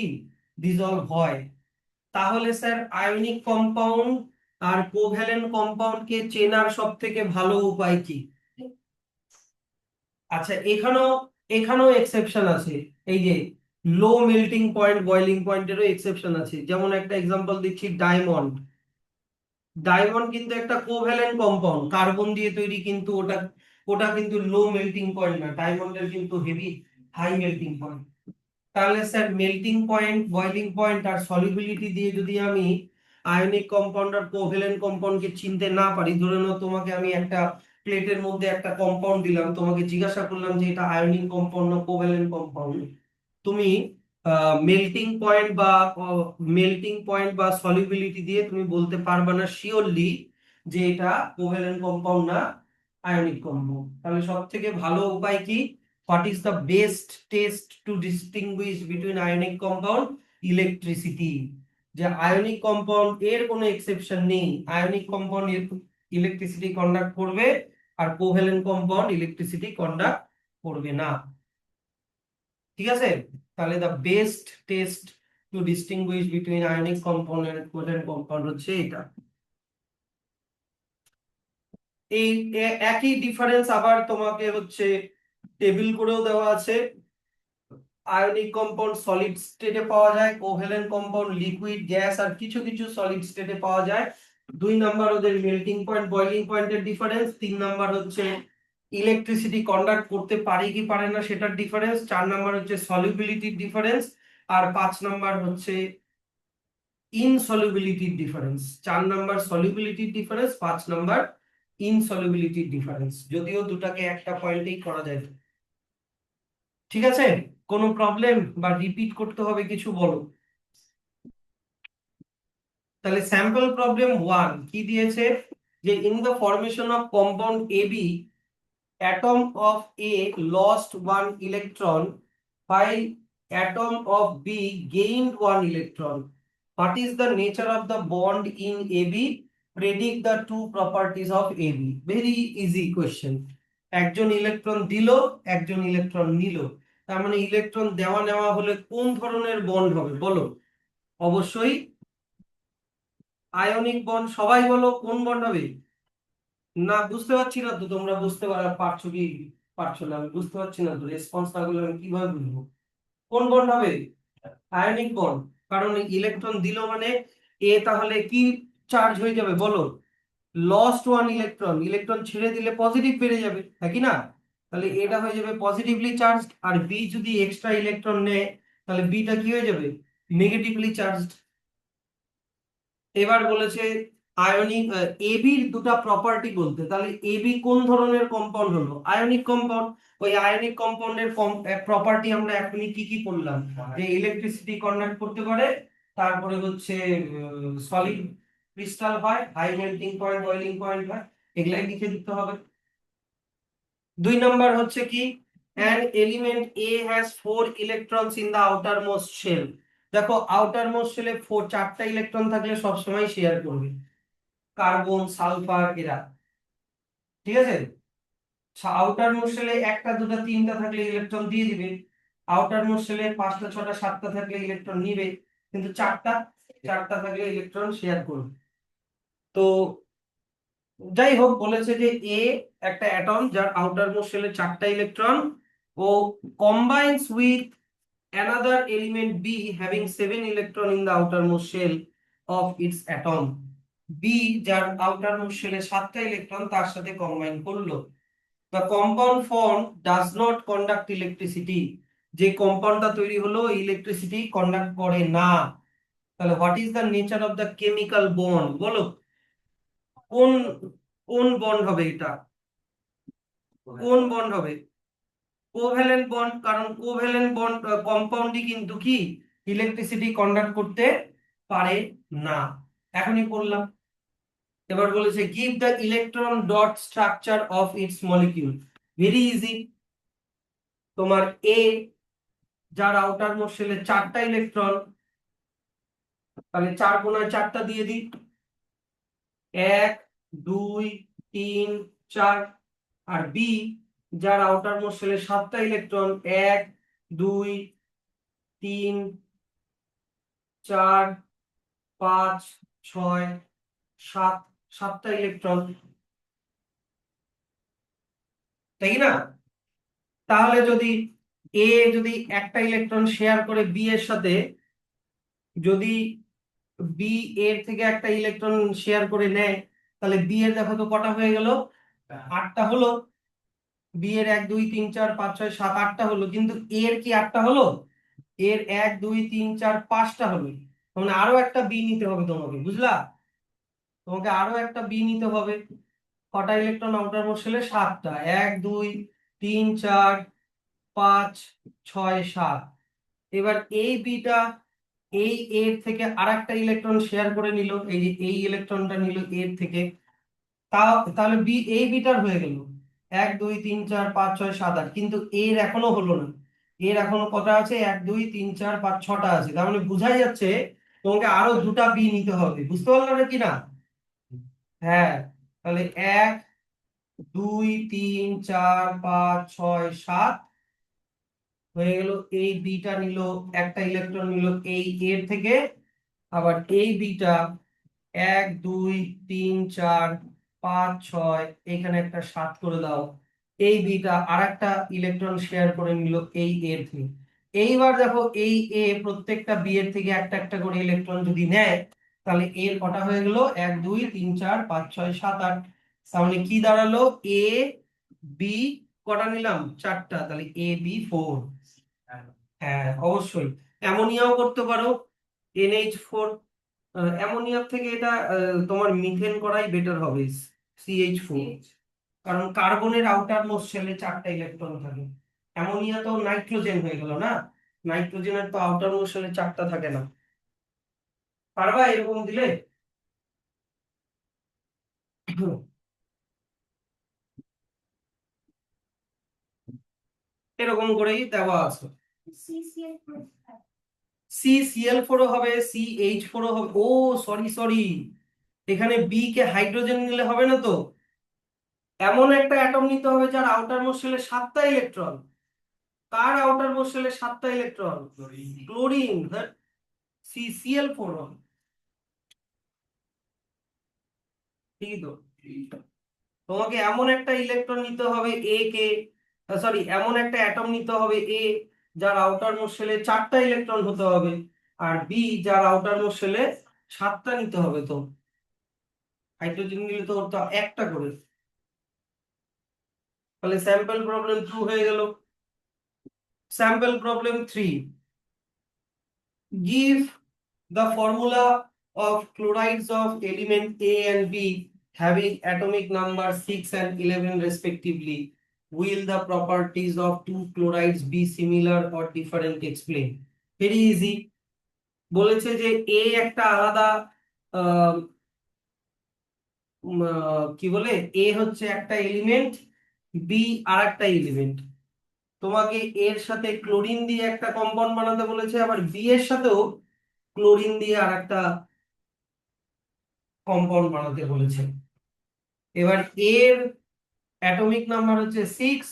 ডিজলভ হয়। তাহলে স্যার আয়নিক কম্পাউন্ড আর কোভ্যালেন্ট কম্পাউন্ডকে চেনার সব থেকে ভালো উপায় কি? আচ্ছা, এখানেও এখানেও এক্সেপশন আছে। এই যে লো মেল্টিং পয়েন্ট বয়লিং পয়েন্টেরও এক্সেপশন আছে। যেমন একটা এক্সাম্পল দিচ্ছি, ডায়মন্ড। ডায়মন্ড কিন্তু একটা কোভ্যালেন্ট কম্পাউন্ড, কার্বন দিয়ে তৈরি, কিন্তু ওটা ওটা কিন্তু লো মেল্টিং পয়েন্ট না, ডায়মন্ডের কিন্তু হেভি হাই মেল্টিং পয়েন্ট। তাহলে sir melting point, boiling point আর সলিবিলিটি দিয়ে যদি আমি আয়নিক কম্পাউন্ড আর কোভ্যালেন্ট কম্পাউন্ডকে চিনতে না পারি, ধরে নাও তোমাকে আমি একটা প্লেটের মধ্যে একটা কম্পাউন্ড দিলাম, তোমাকে জিজ্ঞাসা করলাম যে এটা আয়নিক কম্পাউন্ড না কোভ্যালেন্ট কম্পাউন্ড, তুমি মেল্টিং পয়েন্ট বা সলিবিলিটি দিয়ে তুমি বলতে পারবে না শিওরলি যে এটা কোভ্যালেন্ট কম্পাউন্ড না আয়নিক কম্পাউন্ড। তাহলে সব থেকে ভালো উপায় কি? What is the best test to distinguish between ionic compound? Electricity. যে আয়নিক কম্পাউন্ড এর কোনো এক্সেপশন নেই, আয়নিক কম্পাউন্ড ইলেকট্রিসিটি কন্ডাক্ট করবে, আর কোভ্যালেন্ট কম্পাউন্ড ইলেকট্রিসিটি কন্ডাক্ট করবে না। ঠিক আছে? তাহলে the best test to distinguish between ionic compound and covalent compound হচ্ছে এটা। এই একই ডিফারেন্স আবার তোমাকে হচ্ছে টেবিল করেও দেওয়া আছে। আয়নিক কম্পাউন্ড সলিড স্টেটে পাওয়া যায়, কোভ্যালেন্ট কম্পাউন্ড লিকুইড, গ্যাস আর কিছু কিছু সলিড স্টেটে পাওয়া যায়। 2 নাম্বার ওদের মেল্টিং পয়েন্ট বয়লিং পয়েন্টের ডিফারেন্স, 3 নাম্বার হচ্ছে ইলেকট্রিসিটি কন্ডাক্ট করতে পারে কি পারে না সেটার ডিফারেন্স, 4 নাম্বার হচ্ছে সলিউবিলিটির ডিফারেন্স, আর 5 নাম্বার হচ্ছে ইনসলিউবিলিটির ডিফারেন্স। 4 নাম্বার সলিউবিলিটির ডিফারেন্স, 5 নাম্বার ইনসলিউবিলিটির ডিফারেন্স, যদিও দুটাকে একটা পয়েন্টেই করা যায়। ঠিক আছে, কোনো প্রবলেম বা রিপিট করতে হবে কিছু বলো। তাহলে স্যাম্পল প্রবলেম 1 কি দিয়েছে, যে in the formation of compound AB atom of A lost one electron while atom of B gained one electron. What is the nature of the bond in AB? Predict the two properties of AB. Very easy question. একজন electron দিল, একজন electron নিল, তার মানে electron দেওয়া নেওয়া হলে কোন ধরনের বন্ড হবে বলো। অবশ্যই আয়নিক বন্ড। সবাই বলো কোন বন্ড হবে। না বুঝতে পারছি না তো, তোমরা বুঝতে পারছো কি পারছো না, আমি বুঝতে পারছি না তো, রেসপন্স না করলে আমি কিভাবে বুঝবো কোন বন্ড হবে। আয়নিক বন্ড, কারণ ইলেকট্রন দিল মানে এ তাহলে কি চার্জ হয়ে যাবে বলো। লস্ট ওয়ান ইলেকট্রন, ইলেকট্রন ছেড়ে দিলে পজিটিভ বেড়ে যাবে, হ্যাঁ কি না। তাহলে এটা হয়ে যাবে পজিটিভলি চার্জ, আর বি যদি এক্সট্রা ইলেকট্রন নেয় তাহলে বিটা কি হয়ে যাবে, নেগেটিভলি চার্জড। এবার বলেছে আয়নিক এবির দুটা প্রপার্টি বলতে, তাহলে এবি কোন ধরনের কম্পাউন্ড হলো, আয়নিক কম্পাউন্ড। ওই আয়নিক কম্পাউন্ডের প্রপার্টি আমরা এখনই কি কি পড়লাম, যে ইলেকট্রিসিটি কন্ডাক্ট করতে পারে, তারপরে হচ্ছে সলিড ক্রিস্টাল হয়, high melting point boiling point হয়, এগুলাই লিখে দিতে হবে। 2 নাম্বার হচ্ছে কি, an element A has 4 electrons in the outermost shell। দেখো আউটারমোস্ট শেলে 4টা ইলেকট্রন থাকলে সব সময় শেয়ার করবে, কার্বন সালফার এরা। ঠিক আছে, আউটার মোস্ট শেলে 1টা 2টা 3টা থাকলে ইলেকট্রন দিয়ে দিবে, আউটার মোস্ট শেলে 5টা 6টা 7টা থাকলে ইলেকট্রন নিবে, কিন্তু 4টা থাকলে ইলেকট্রন শেয়ার করবে। তো যাই হোক, বলেছে যে এ একটা অ্যাটম যার আউটার মোস্ট শেলে 4টা ইলেকট্রন, ও combines with another element B having 7 electron in the outermost shell of its atom। B যার outermost shell এ 7টা ইলেকট্রন তার সাথে কম্বাইন করলো। The compound formed does not conduct electricity। যে কম্পাউন্ডটা তৈরি হলো ইলেকট্রিসিটি কন্ডাক্ট করে না। তাহলে what is the nature of the chemical bond বলো, কোন কোন বন্ড হবে এটা, কোন বন্ড হবে, কোভ্যালেন্ট বন্ড। কারণ কোভ্যালেন্ট বন্ড কম্পাউন্ডই কিন্তু কি ইলেকট্রিসিটি কন্ডাক্ট করতে পারে না, এখনই বললাম। এবার বলেছে give the electron dot structure of its molecule. Very easy, তোমার এ যার আউটার মোস্ট শেলে 4টা ইলেকট্রন, তাহলে 4 গুণায় 4টা দিয়ে দিই, 1 2 3 4। আর বি যার আউটার মোস্ট শেলে 7টা ইলেকট্রন, 1 2 3 4 5 6 7, 7টা ইলেকট্রন, তাই না। তাহলে যদি এ যদি একটা ইলেকট্রন শেয়ার করে বি এর সাথে, যদি বি এর থেকে একটা ইলেকট্রন শেয়ার করে নেয়, তাহলে বি এর দেখো তো কটা হয়ে গেল, 8টা হলো। বি এর 1 2 3 4 5 6 7 8টা হলো, কিন্তু এর কি 8টা হলো, এর 1 2 3 4 5টা হলো। মানে আরো একটা বি নিতে হবে তোমাকে, বুঝলা, তোমাকে আরো একটা বি নিতে হবে। কটা ইলেকট্রন আউটার মোস্ট শেলে, 7টা, 1 2 3 4 5 6 7। এবার এই বিটা এই এর থেকে আরেকটা ইলেকট্রন শেয়ার করে নিল, এই যে এই ইলেকট্রনটা নিল এর থেকে, তাহলে বি এই বিটার হয়ে গেল 1 2 3 4 5 6 7 8, কিন্তু এর এখনো হলো না। এর এখনো কটা আছে, 1 2 3 4 5 6টা আছে, তার মানে বোঝাই যাচ্ছে তোমাকে আরো দুটা বি নিতে হবে। বুঝতে পারলাম না কি না। হ্যাঁ, তাহলে 1 2 3 4 5 6 7 হয়ে গেল। এই বিটা নিল একটা ইলেকট্রন নিল এই এর থেকে, আবার এই বিটা 1 2 3 4 5 6, এখানে একটা 7 করে দাও। এই বিটা আরেকটা ইলেকট্রন শেয়ার করে নিল এই এর থেকে। এইবার দেখো এই এ প্রত্যেকটা বি এর থেকে একটা একটা করে ইলেকট্রন যদি নেয়, তাহলে এর কটা হয়ে গেল, 1 2 3 4 5 6 7 8। তাহলে কি দাঁড়ালো, এ বি কটা নিলাম, চারটা, তাহলে AB4। হ্যাঁ অবশ্যই। অ্যামোনিয়াও করতে পারো, NH4। অ্যামোনিয়ার থেকে এটা তোমার মিথেন করাই বেটার হবে, CH4। কারণ কার্বনের আউটার মোস্ট শেলে চারটা ইলেকট্রন থাকে। অ্যামোনিয়া তো নাইট্রোজেন হয়ে গেল না, নাইট্রোজেনের তো আউটার মোস্ট শেলে চারটা থাকে না। পারবা এরকম দিলে? এরকম করেই দেওয়া আছে। CCl4। CCl4ও হবে, CH4ও হবে। ও সরি সরি, এখানে বি কে হাইড্রোজেন নিলে হবে না তো, এমন একটা অ্যাটম নিতে হবে যার আউটার মোস্ট শেলে সাতটা ইলেকট্রন। কার আউটার মোস্ট শেলে সাতটা ইলেকট্রন? ক্লোরিন। হ্যাঁ, CCl4 হবে। ঠিকই তো। তোমাকে এমন একটা ইলেকট্রন নিতে হবে এ কে, সরি এমন একটা অ্যাটম নিতে হবে এ যার আউটার মোস্ট শেলে চারটা ইলেকট্রন হতে হবে, আর বি যার আউটার মোস্ট শেলে সাতটা নিতে হবে। তো হাইড্রোজেন নিলে তো ওর তো একটা করে, তাহলে স্যাম্পল প্রবলেম 2 হয়ে গেল। Sample problem 3, give the formula of chlorides of element A and B having atomic number 6 and 11 respectively. Will the properties of two chlorides be similar or different? Explain. Very easy. বলেছে যে A একটা আলাদা আহ, কি বলে, A হচ্ছে একটা element, B আর একটা element. তোমাকে এর সাথে ক্লোরিন দিয়ে একটা কম্পাউন্ড বানাতে বলেছে, আবার বি এর সাথেও ক্লোরিন দিয়ে আর একটা কম্পাউন্ড বানাতে বলেছে। এবার এর অ্যাটমিক নাম্বার হচ্ছে 6,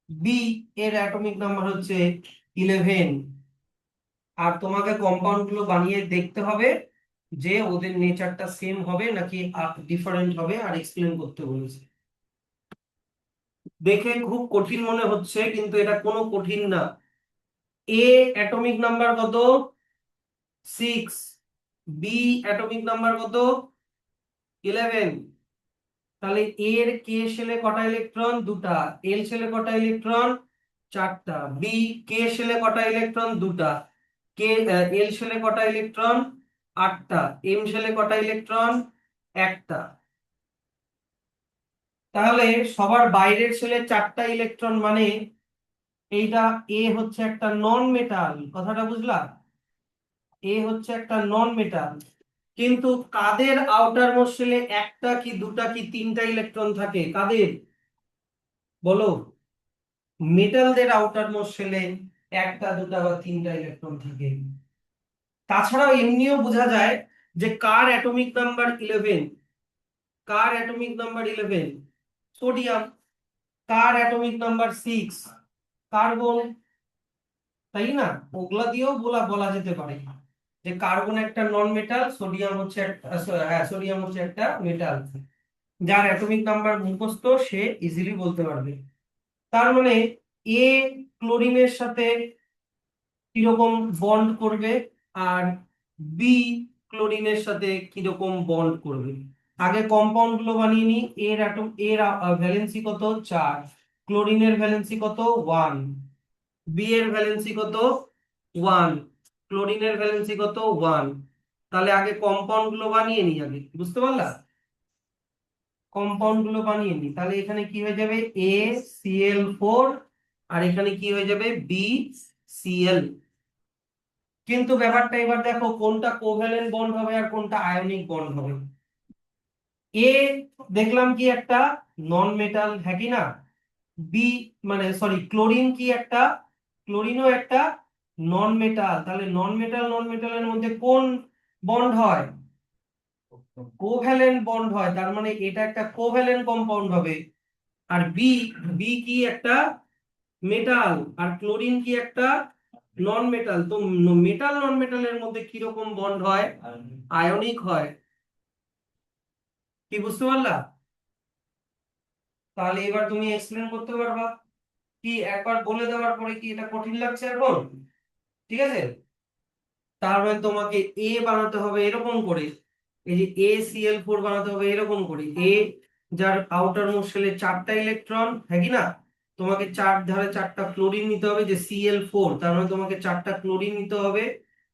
বি এর অ্যাটমিক নাম্বার হচ্ছে 11। আর তোমাকে কম্পাউন্ড গুলো বানিয়ে দেখতে হবে যে ওদের নেচারটা সেম হবে নাকি ডিফারেন্ট হবে, আর এক্সপ্লেন করতে বলেছে। দেখে খুব কঠিন মনে হচ্ছে, কিন্তু এটা কোনো কঠিন না। এ অ্যাটমিক নাম্বার কত? 6। বি অ্যাটমিক নাম্বার কত? 11। তাহলে এর কে শেলে কটা ইলেকট্রন? দুটা। এল শেলে কটা ইলেকট্রন? চারটা। বি কে শেলে কটা ইলেকট্রন? দুটা। কে এল শেলে কটা ইলেকট্রন? আটটা। এম শেলে কটা ইলেকট্রন? একটা। তাহলে সবার বাইরের শেলে চারটা ইলেকট্রন, মানে এইটা এ হচ্ছে একটা নন মেটাল, কথাটা বুঝলা? এ হচ্ছে একটা নন মেটাল। কিন্তু কাদের আউটার মোস্ট শেলে একটা কি দুটা কি তিনটা ইলেকট্রন থাকে? কাদের বলো? মেটালদের আউটার মোস্ট শেলে একটা দুটা বা তিনটা ইলেকট্রন থাকে। তাছাড়াও এমনিও বোঝা যায় যে কার অ্যাটমিক নাম্বার 11, কার অ্যাটমিক নাম্বার 11? সোডিয়াম। কার অ্যাটমিক নাম্বার 6? কার্বন। তাই না? ওগুলা দিয়েও বলা বলা যেতে পারে যে কার্বন একটা নন মেটাল, সোডিয়াম হচ্ছে একটা, হ্যাঁ সোডিয়াম হচ্ছে একটা মেটাল। যার অ্যাটমিক নাম্বার মুখস্থ সে ইজিলি বলতে পারবে। তার মানে এ ক্লোরিনের সাথে কিরকম বন্ড করবে, আর বি ক্লোরিনের সাথে কিরকম বন্ড করবে। আগে কম্পাউন্ড গুলো বানিয়ে নি। এর অ্যাটম এর ভ্যালেন্সি কত? 4। ক্লোরিনের ভ্যালেন্সি কত? 1। বি এর ভ্যালেন্সি কত? 1। ক্লোরিনের ভ্যালেন্সি কত? 1। তাহলে আগে কম্পাউন্ড গুলো বানিয়ে নি, আগে বুঝতে পারলা? কম্পাউন্ড গুলো বানিয়ে নি, তাহলে এখানে কি হয়ে যাবে? ACl4, আর এখানে কি হয়ে যাবে? BCl। কিন্তু ব্যাপারটা এবার দেখো, কোনটা কোভ্যালেন্ট বন্ড হবে আর কোনটা আয়নিক বন্ড হবে। এ দেখলাম কি একটা নন মেটাল, হ্যাঁ কি না? বি মানে সরি, ক্লোরিন কি একটা, ক্লোরিনও একটা নন মেটাল। তাহলে নন মেটাল নন মেটালের মধ্যে কোন বন্ড হয়? কোভ্যালেন্ট বন্ড হয়। তার মানে এটা একটা কোভ্যালেন্ট কম্পাউন্ড হবে। আর বি, বি কি একটা মেটাল, আর ক্লোরিন কি একটা নন মেটাল। তো মেটাল নন মেটালের মধ্যে কিরকম বন্ড হয়? আয়নিক হয়। কি বুঝতে পারলা? তাহলে এবার তুমি এক্সপ্লেন করতে পারবা কি? একবার বলে দেওয়ার পরে কি এটা কঠিন লাগছে এখন? ঠিক আছে। তাহলে তোমাকে এ বানাতে হবে এরকম করে, এই যে ACl4 বানাতে হবে এরকম করে। এ যার আউটার মোস্ট শেলে 4টা ইলেকট্রন, হ্যাঁ কি না? তোমাকে চার ধারে 4টা ক্লোরিন নিতে হবে, যে Cl4, তার মানে তোমাকে 4টা ক্লোরিন নিতে হবে।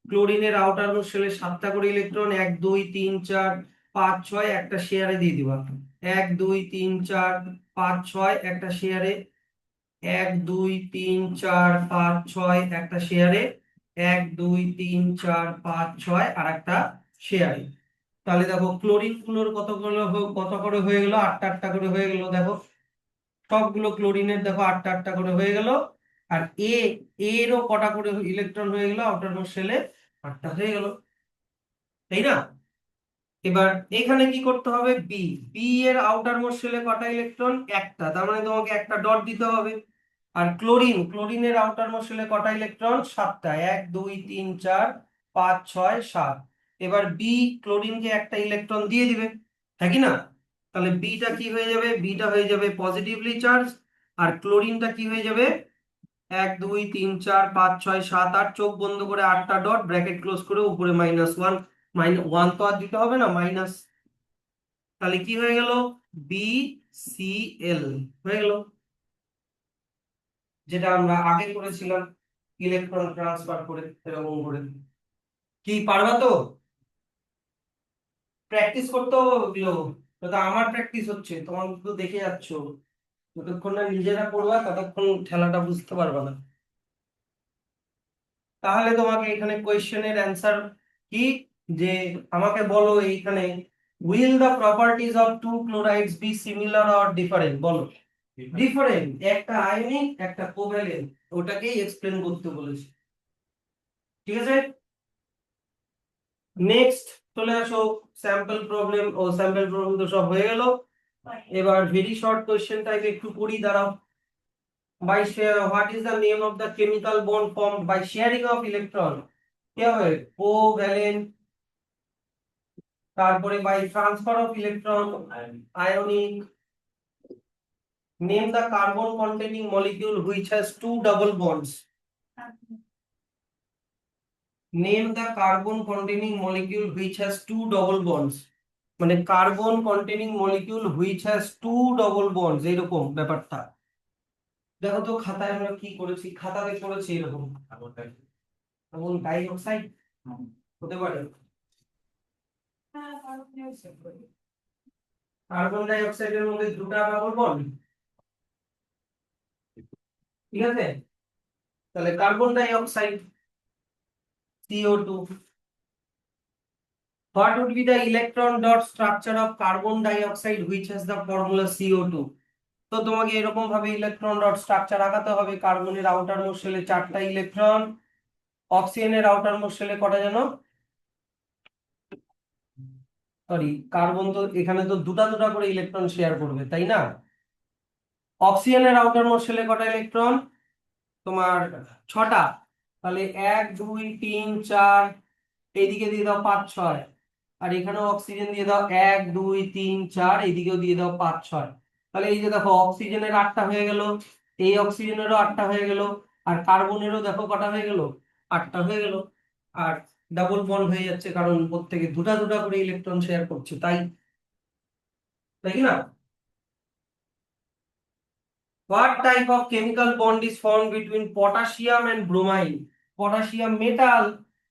ক্লোরিনের আউটার মোস্ট শেলে 7টা করে ইলেকট্রন, 1 2 3 4 5 6 একটা শেয়ারে দিয়ে দিবা। 1 2 3 4 5 6 একটা শেয়ারে, 1 2 3 4 5 6 একটা শেয়ারে, 1 2 3 4 5 6 আর একটা শেয়ারে। তাহলে দেখো ক্লোরিন গুলোর কতগুলো কত করে হয়ে গেল, 8টা 8টা করে হয়ে গেল। দেখো সবগুলো ক্লোরিনের দেখো 8টা 8টা করে হয়ে গেল। আর এরও কটা করে ইলেকট্রন হয়ে গেল আউটার মোস্ট শেলে, 8টা হয়ে গেল, তাই না? এবার এখানে কি করতে হবে, বি বি এর আউটার মোস্ট শেলে কটা ইলেকট্রন, একটা, তার মানে তোমাকে একটা ডট দিতে হবে। আর ক্লোরিনের আউটার মোস্ট শেলে কটা ইলেকট্রন, 7টা, 1 2 3 4 5 6 7। এবার বি ক্লোরিনকে একটা ইলেকট্রন দিয়ে দিবে, হ্যাঁ কি না? তাহলে বিটা কি হয়ে যাবে, বিটা হয়ে যাবে পজিটিভলি চার্জ। আর ক্লোরিনটা কি হয়ে যাবে, 1 2 3 4 5 6 7 8, চোখ বন্ধ করে 8টা ডট, ব্র্যাকেট ক্লোজ করে উপরে -1, -1 তো আর দিতে হবে না, মাইনাস। তাহলে কি হয়ে গেল, BCl হয়ে গেল, যেটা আমরা আগে করেছিলাম ইলেকট্রন ট্রান্সফার করে এরকম করে। কি পারবা তো? প্র্যাকটিস করতে হবে ওগুলো। তো আমার প্র্যাকটিস হচ্ছে, তোমার তো দেখে যাচ্ছ, যতক্ষণ না নিজেরা পড়বা ততক্ষণ খেলাটা বুঝতে পারবা না। তাহলে তোমাকে এখানে কোয়েশ্চেনের অ্যান্সার কি, যে আমাকে বলো এইখানে, will the properties of two chlorides be similar or different, বলো। ডিফারেন্ট, একটা আয়নিক একটা কোভ্যালেন্ট, ওটাকেই এক্সপ্লেন করতে বলেছি, ঠিক আছে? নেক্সট চলে আসো স্যাম্পল প্রবলেম। ও স্যাম্পল প্রবলেম তো সব হয়ে গেল। এবার ভেরি শর্ট কোশ্চেন টাইপ একটু পড়ি, দাঁড়াও। By what is the name of the chemical bond formed by sharing of electron, কি হবে, কোভ্যালেন্ট। তারপরে by transfer of electron, ionic. Name the carbon containing molecule which has two double bonds, name the carbon containing molecule which has two double bonds, মানে carbon containing molecule which has two double bonds, এরকম ব্যাপারটা। দেখো তো খাতায় আমরা কি করেছি, খাতাতে করেছি এরকম, কার্বন ডাই অক্সাইড হতে পারে, কার্বন ডাই অক্সাইডের মধ্যে দুটো ডবল বন্ড, ঠিক আছে? তাহলে carbon dioxide, CO2। What would be the electron dot structure of carbon dioxide which has the formula CO2? তো তোমাকে এরকম ভাবে ইলেকট্রন ডট স্ট্রাকচার আঁকাতে হবে। কার্বনের আউটার মোস্ট শেলে 4টা ইলেকট্রন, অক্সিজেনের আউটার মোস্ট শেলে কটা জানো, সরি কার্বন তো এখানে তো দুটা দুটা করে ইলেকট্রন শেয়ার করবে, তাই না? অক্সিজেনের আউটার মোস্ট শেলে কটা ইলেকট্রন, তোমার 6টা। তাহলে 1 2 3 4, এইদিকে দিয়ে দাও 5 6, আর এখানেও অক্সিজেন দিয়ে দাও 1 2 3 4, এইদিকেও দিয়ে দাও 5 6। তাহলে এই যে দেখো অক্সিজেনের 8টা হয়ে গেল, এই অক্সিজেনেরও 8টা হয়ে গেল, আর কার্বনেরও দেখো কটা হয়ে গেল, 8টা হয়ে গেল। আর ডাবল বন্ড হয়ে যাচ্ছে কারণ প্রত্যেকে দুটা দুটা করে ইলেকট্রন শেয়ার করছে, তাই, তাই কি না? What type of chemical bond is formed between potassium and bromine? Potassium metal,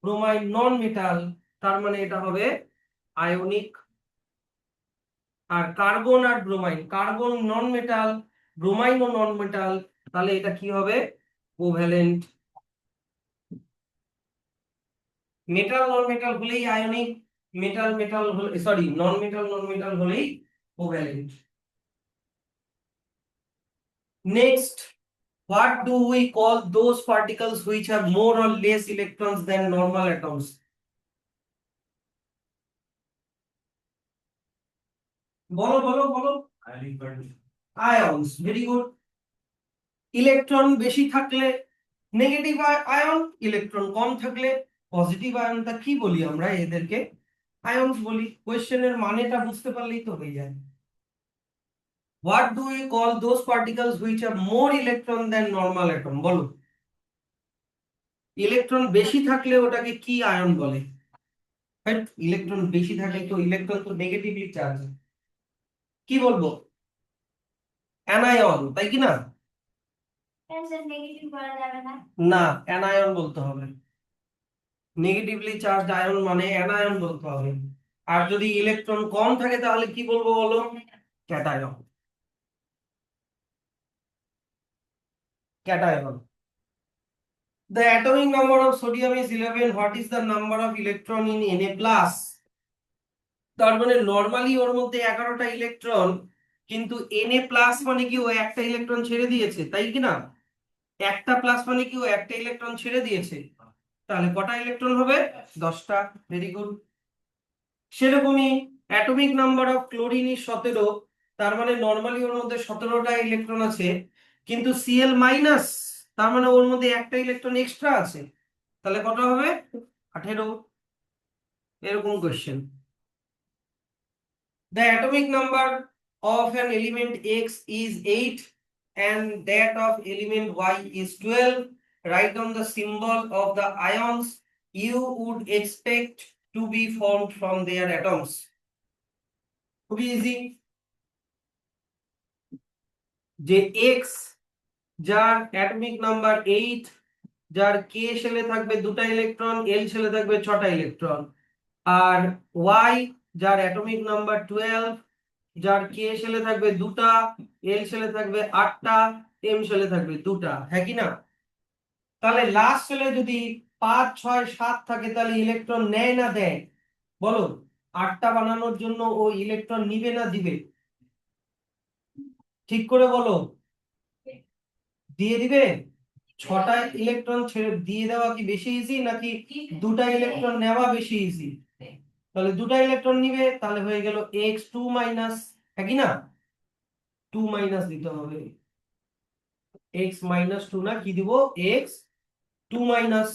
bromine non metal, তার মানে এটা হবে আয়নিক। আর কার্বন আর ব্রোমাইন, কার্বন নন মেটাল, ব্রোমাইনও নন মেটাল, তাহলে এটা কি হবে, কোভ্যালেন্ট। মেটাল নন মেটাল হলেই আয়নিক, মেটাল মেটাল হলে, sorry non metal non metal হলেই covalent. Next, what do we call those particles which have more or less electrons than normal atoms? বলো বলো বলো। Ions, very good. ইলেকট্রন বেশি থাকলে negative ion, electron কম থাকলে positive ion. তা কি বলি আমরা এদেরকে, আয়নস বলি। কোশ্চেনের মানেটা বুঝতে পারলেই তো হয়ে যায়। What do we call those particles which have more electron than normal atom, বলো। ইলেকট্রন বেশি থাকলে ওটাকে কি আয়ন বলে? ইলেকট্রন বেশি থাকলে তো ইলেকট্রন তো নেগেটিভলি চার্জ, কি বলবো? অ্যানায়ন, তাই কি না? নেগেটিভ বলা যাবে না। না, অ্যানায়ন বলতে হবে। নেগেটিভলি চার্জড আয়ন মানে অ্যানায়ন বলতে হবে। আর যদি ইলেকট্রন কম থাকে তাহলে কি বলবো বলো? Cation. Cation. The atomic number of sodium is 11. What is the number of electron in Na plus? তার মানে নরমালি ওর মধ্যে 11টা ইলেকট্রন, কিন্তু Na প্লাস মানে কি ও একটা ইলেকট্রন ছেড়ে দিয়েছে, তাই কি না? একটা প্লাস মানে কি ও একটা ইলেকট্রন ছেড়ে দিয়েছে। তাহলে কটা ইলেকট্রন হবে? 10টা। Very good. সেরকমই atomic number of chlorine is 17। তার মানে নরমালি ওর মধ্যে 17টা ইলেকট্রন আছে, কিন্তু Cl মাইনাস, তার মানে ওর মধ্যে একটা ইলেকট্রন এক্সট্রা আছে। তাহলে কত হবে? 18। এরকম question. The atomic number of an element X is 8 and that of element Y is 12. Write down the symbol of the ions you would expect to be formed from their atoms. খুবই easy. যে X, যার atomic number 8, যার কে শেলে থাকবে 2টা electron, এল শেলে থাকবে 6টা electron. আর Y, যার atomic number 12, যার কে শেলে থাকবে 2টা, এল শেলে থাকবে 8টা, এম শেলে থাকবে 2টা, হ্যাঁ কি না? তাহলে লাস্ট শেলে যদি 5, 6, 7 থাকে তাহলে ইলেকট্রন নেয় না দেয় বলো? 8টা বানানোর জন্য ও ইলেকট্রন নিবে না দিবে? ঠিক করে বলো। দিয়ে দিবে। 6টা ইলেকট্রন ছেড়ে দিয়ে দেওয়া কি বেশি ইজি, নাকি 2টা ইলেকট্রন নেওয়া বেশি ইজি? তাহলে 2টা ইলেকট্রন নিবে, তাহলে হয়ে গেল x2 মাইনাস, হ্যাঁ কি না? 2 মাইনাস দিতে হবে। x-2 না, কি দিব? x2 minus.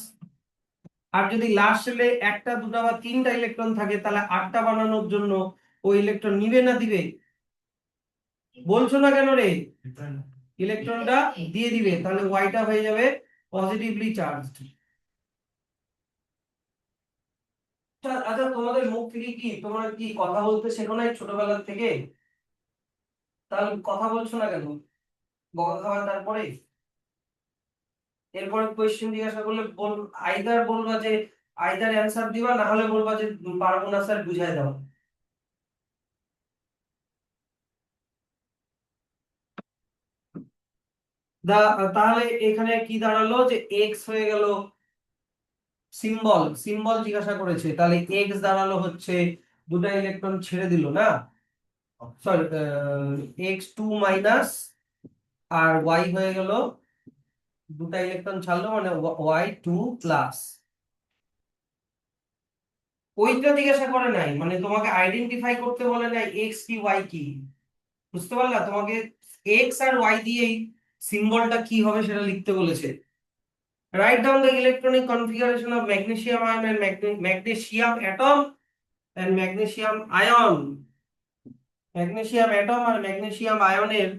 আর যদি লাস্ট সেলে 1টা, 2টা বা 3টা ইলেকট্রন থাকে তাহলে 8টা বানানোর জন্য ওই ইলেকট্রন নিবে না দিবে? বলছো না কেন রে? ইলেকট্রনটা দিয়ে দিবে, তাহলে ওয়াইটা হয়ে যাবে পজিটিভলি চার্জড। আচ্ছা, তোমাদের মুখ থেকে কি তোমরা কি কথা বলতে শেখো নাই ছোটবেলা থেকে? তাহলে কথা বলছো না কেন বকা খাওয়ার তারপরে? এরপরে কোয়েশ্চেন জিজ্ঞাসা করলে আইদার বলবা যে আইদার অ্যান্সার দিবা, না হলে বলবা যে পারবো না স্যার, বুঝাই দাও। তাহলে এখানে কি দাঁড়ালো যে এক্স হয়ে গেল সিম্বল, সিম্বল জিজ্ঞাসা করেছে, তাহলে এক্স দাঁড়ালো হচ্ছে 2টা ইলেকট্রন ছেড়ে দিল না, সরি, x2 মাইনাস, আর ওয়াই হয়ে গেল 2টা ইলেকট্রন ছাড়লো মানে y2 প্লাস। ওইটা জিজ্ঞাসা করে নাই, মানে তোমাকে আইডেন্টিফাই করতে বলে নাই এক্স কি ওয়াই কি। বুঝতে পারলা? তোমাকে এক্স আর ওয়াই দিয়েই সিম্বলটা কি হবে সেটা লিখতে বলেছে। Write down the electronic configuration of magnesium ion and magnesium atom and magnesium ion. Magnesium atom আর ম্যাগনেসিয়াম আয়নের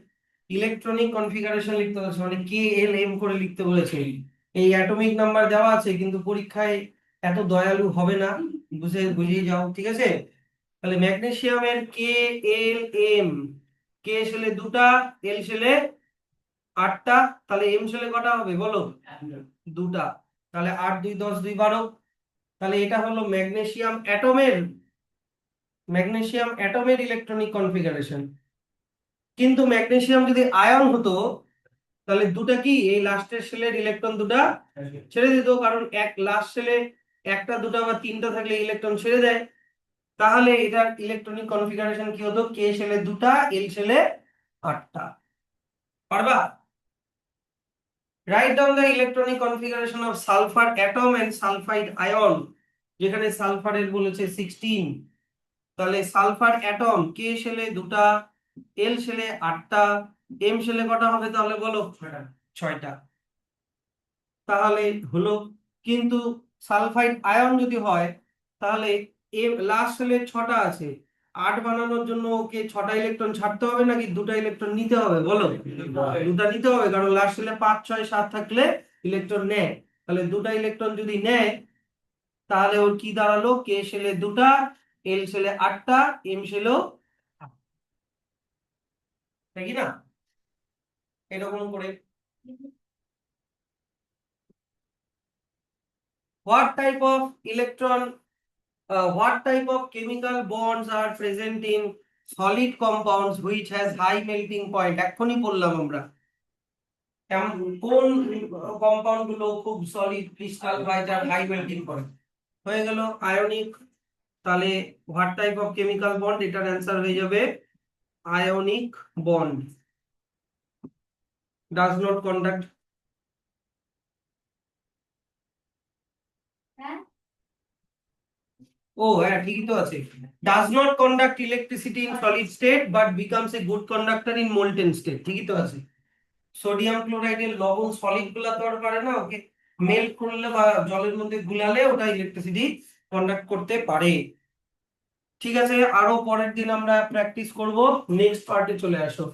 ইলেকট্রনিক কনফিগারেশন লিখতে বলেছে, মানে কে এল এম করে লিখতে বলেছে। এই অ্যাটমিক নাম্বার দেওয়া আছে, কিন্তু পরীক্ষায় এত দয়ালু হবে না, বুঝিয়ে যাও, ঠিক আছে? তাহলে ম্যাগনেসিয়ামের কে এল এম, কে শেলে 2টা, এল শেলে 8টা, তাহলে এম শেলে কটা হবে বলো? 2টা। তাহলে 8 2 10 2 12। তাহলে এটা হলো ম্যাগনেসিয়াম অ্যাটমের ইলেকট্রনিক কনফিগারেশন। কিন্তু ম্যাগনেসিয়াম যদি আয়ন হতো তাহলে 2টা কি এই লাস্টের শেলের ইলেকট্রন 2টা ছেড়ে দিত, কারণ এক লাস্ট শেলে 1টা 2টা বা 3টা থাকলে ইলেকট্রন ছেড়ে দেয়। তাহলে এটার ইলেকট্রনিক কনফিগারেশন কি হতো? কে শেলে 2টা, এল শেলে 8টা। পারবা? Write down the electronic configuration of sulphur atom and sulphide ion, যেখানে সালফারের বলেছে 16। তাহলে সালফার অ্যাটম কে শেলে 2টা, এল শেলে 8টা, এম শেলে কটা হবে তাহলে বলো? 6টা। তাহলে হলো, কিন্তু সালফাইড আয়ন যদি হয় তাহলে এম লাস্ট শেলে 6টা আছে, 8 বানানোর জন্য ওকে 6টা ইলেকট্রন ছাড়তে হবে নাকি 2টা ইলেকট্রন নিতে হবে বলো? 2টা নিতে হবে, কারণ লাস্ট শেলে 5 6 7 থাকলে ইলেকট্রন নেয়। তাহলে 2টা ইলেকট্রন যদি নেয় তাহলে ওর কি দাঁড়ালো? কে শেলে 2টা, এল শেলে 8টা, এম শেলেও তাই কি না? এরকম করে what type of electron what type of chemical bonds are present in solid compounds which has high melting point এক্ষুনি বললাম আমরা কোন কম্পাউন্ড গুলো খুব সলিড ক্রিস্টাল হয় যার হাই মেল্টিং পয়েন্ট হয়ে গেল আয়নিক। তাহলে what type of chemical bond, এটার অ্যান্সার হয়ে যাবে ionic bond. Does not conduct, হ্যাঁ ও হ্যাঁ ঠিকই তো আছে, does not conduct electricity in solid state but becomes a good conductor in molten state, ঠিকই তো আছে। সোডিয়াম ক্লোরাইডের লবণ সলিড গুলা তো আর পারে না, ওকে মেল্ট করলে বা জলের মধ্যে গুলালে ওটা ইলেকট্রিসিটি কন্ডাক্ট করতে পারে। ঠিক আছে, আরো পরের দিন আমরা প্র্যাকটিস করব, নেক্সট পার্টে চলে আসো।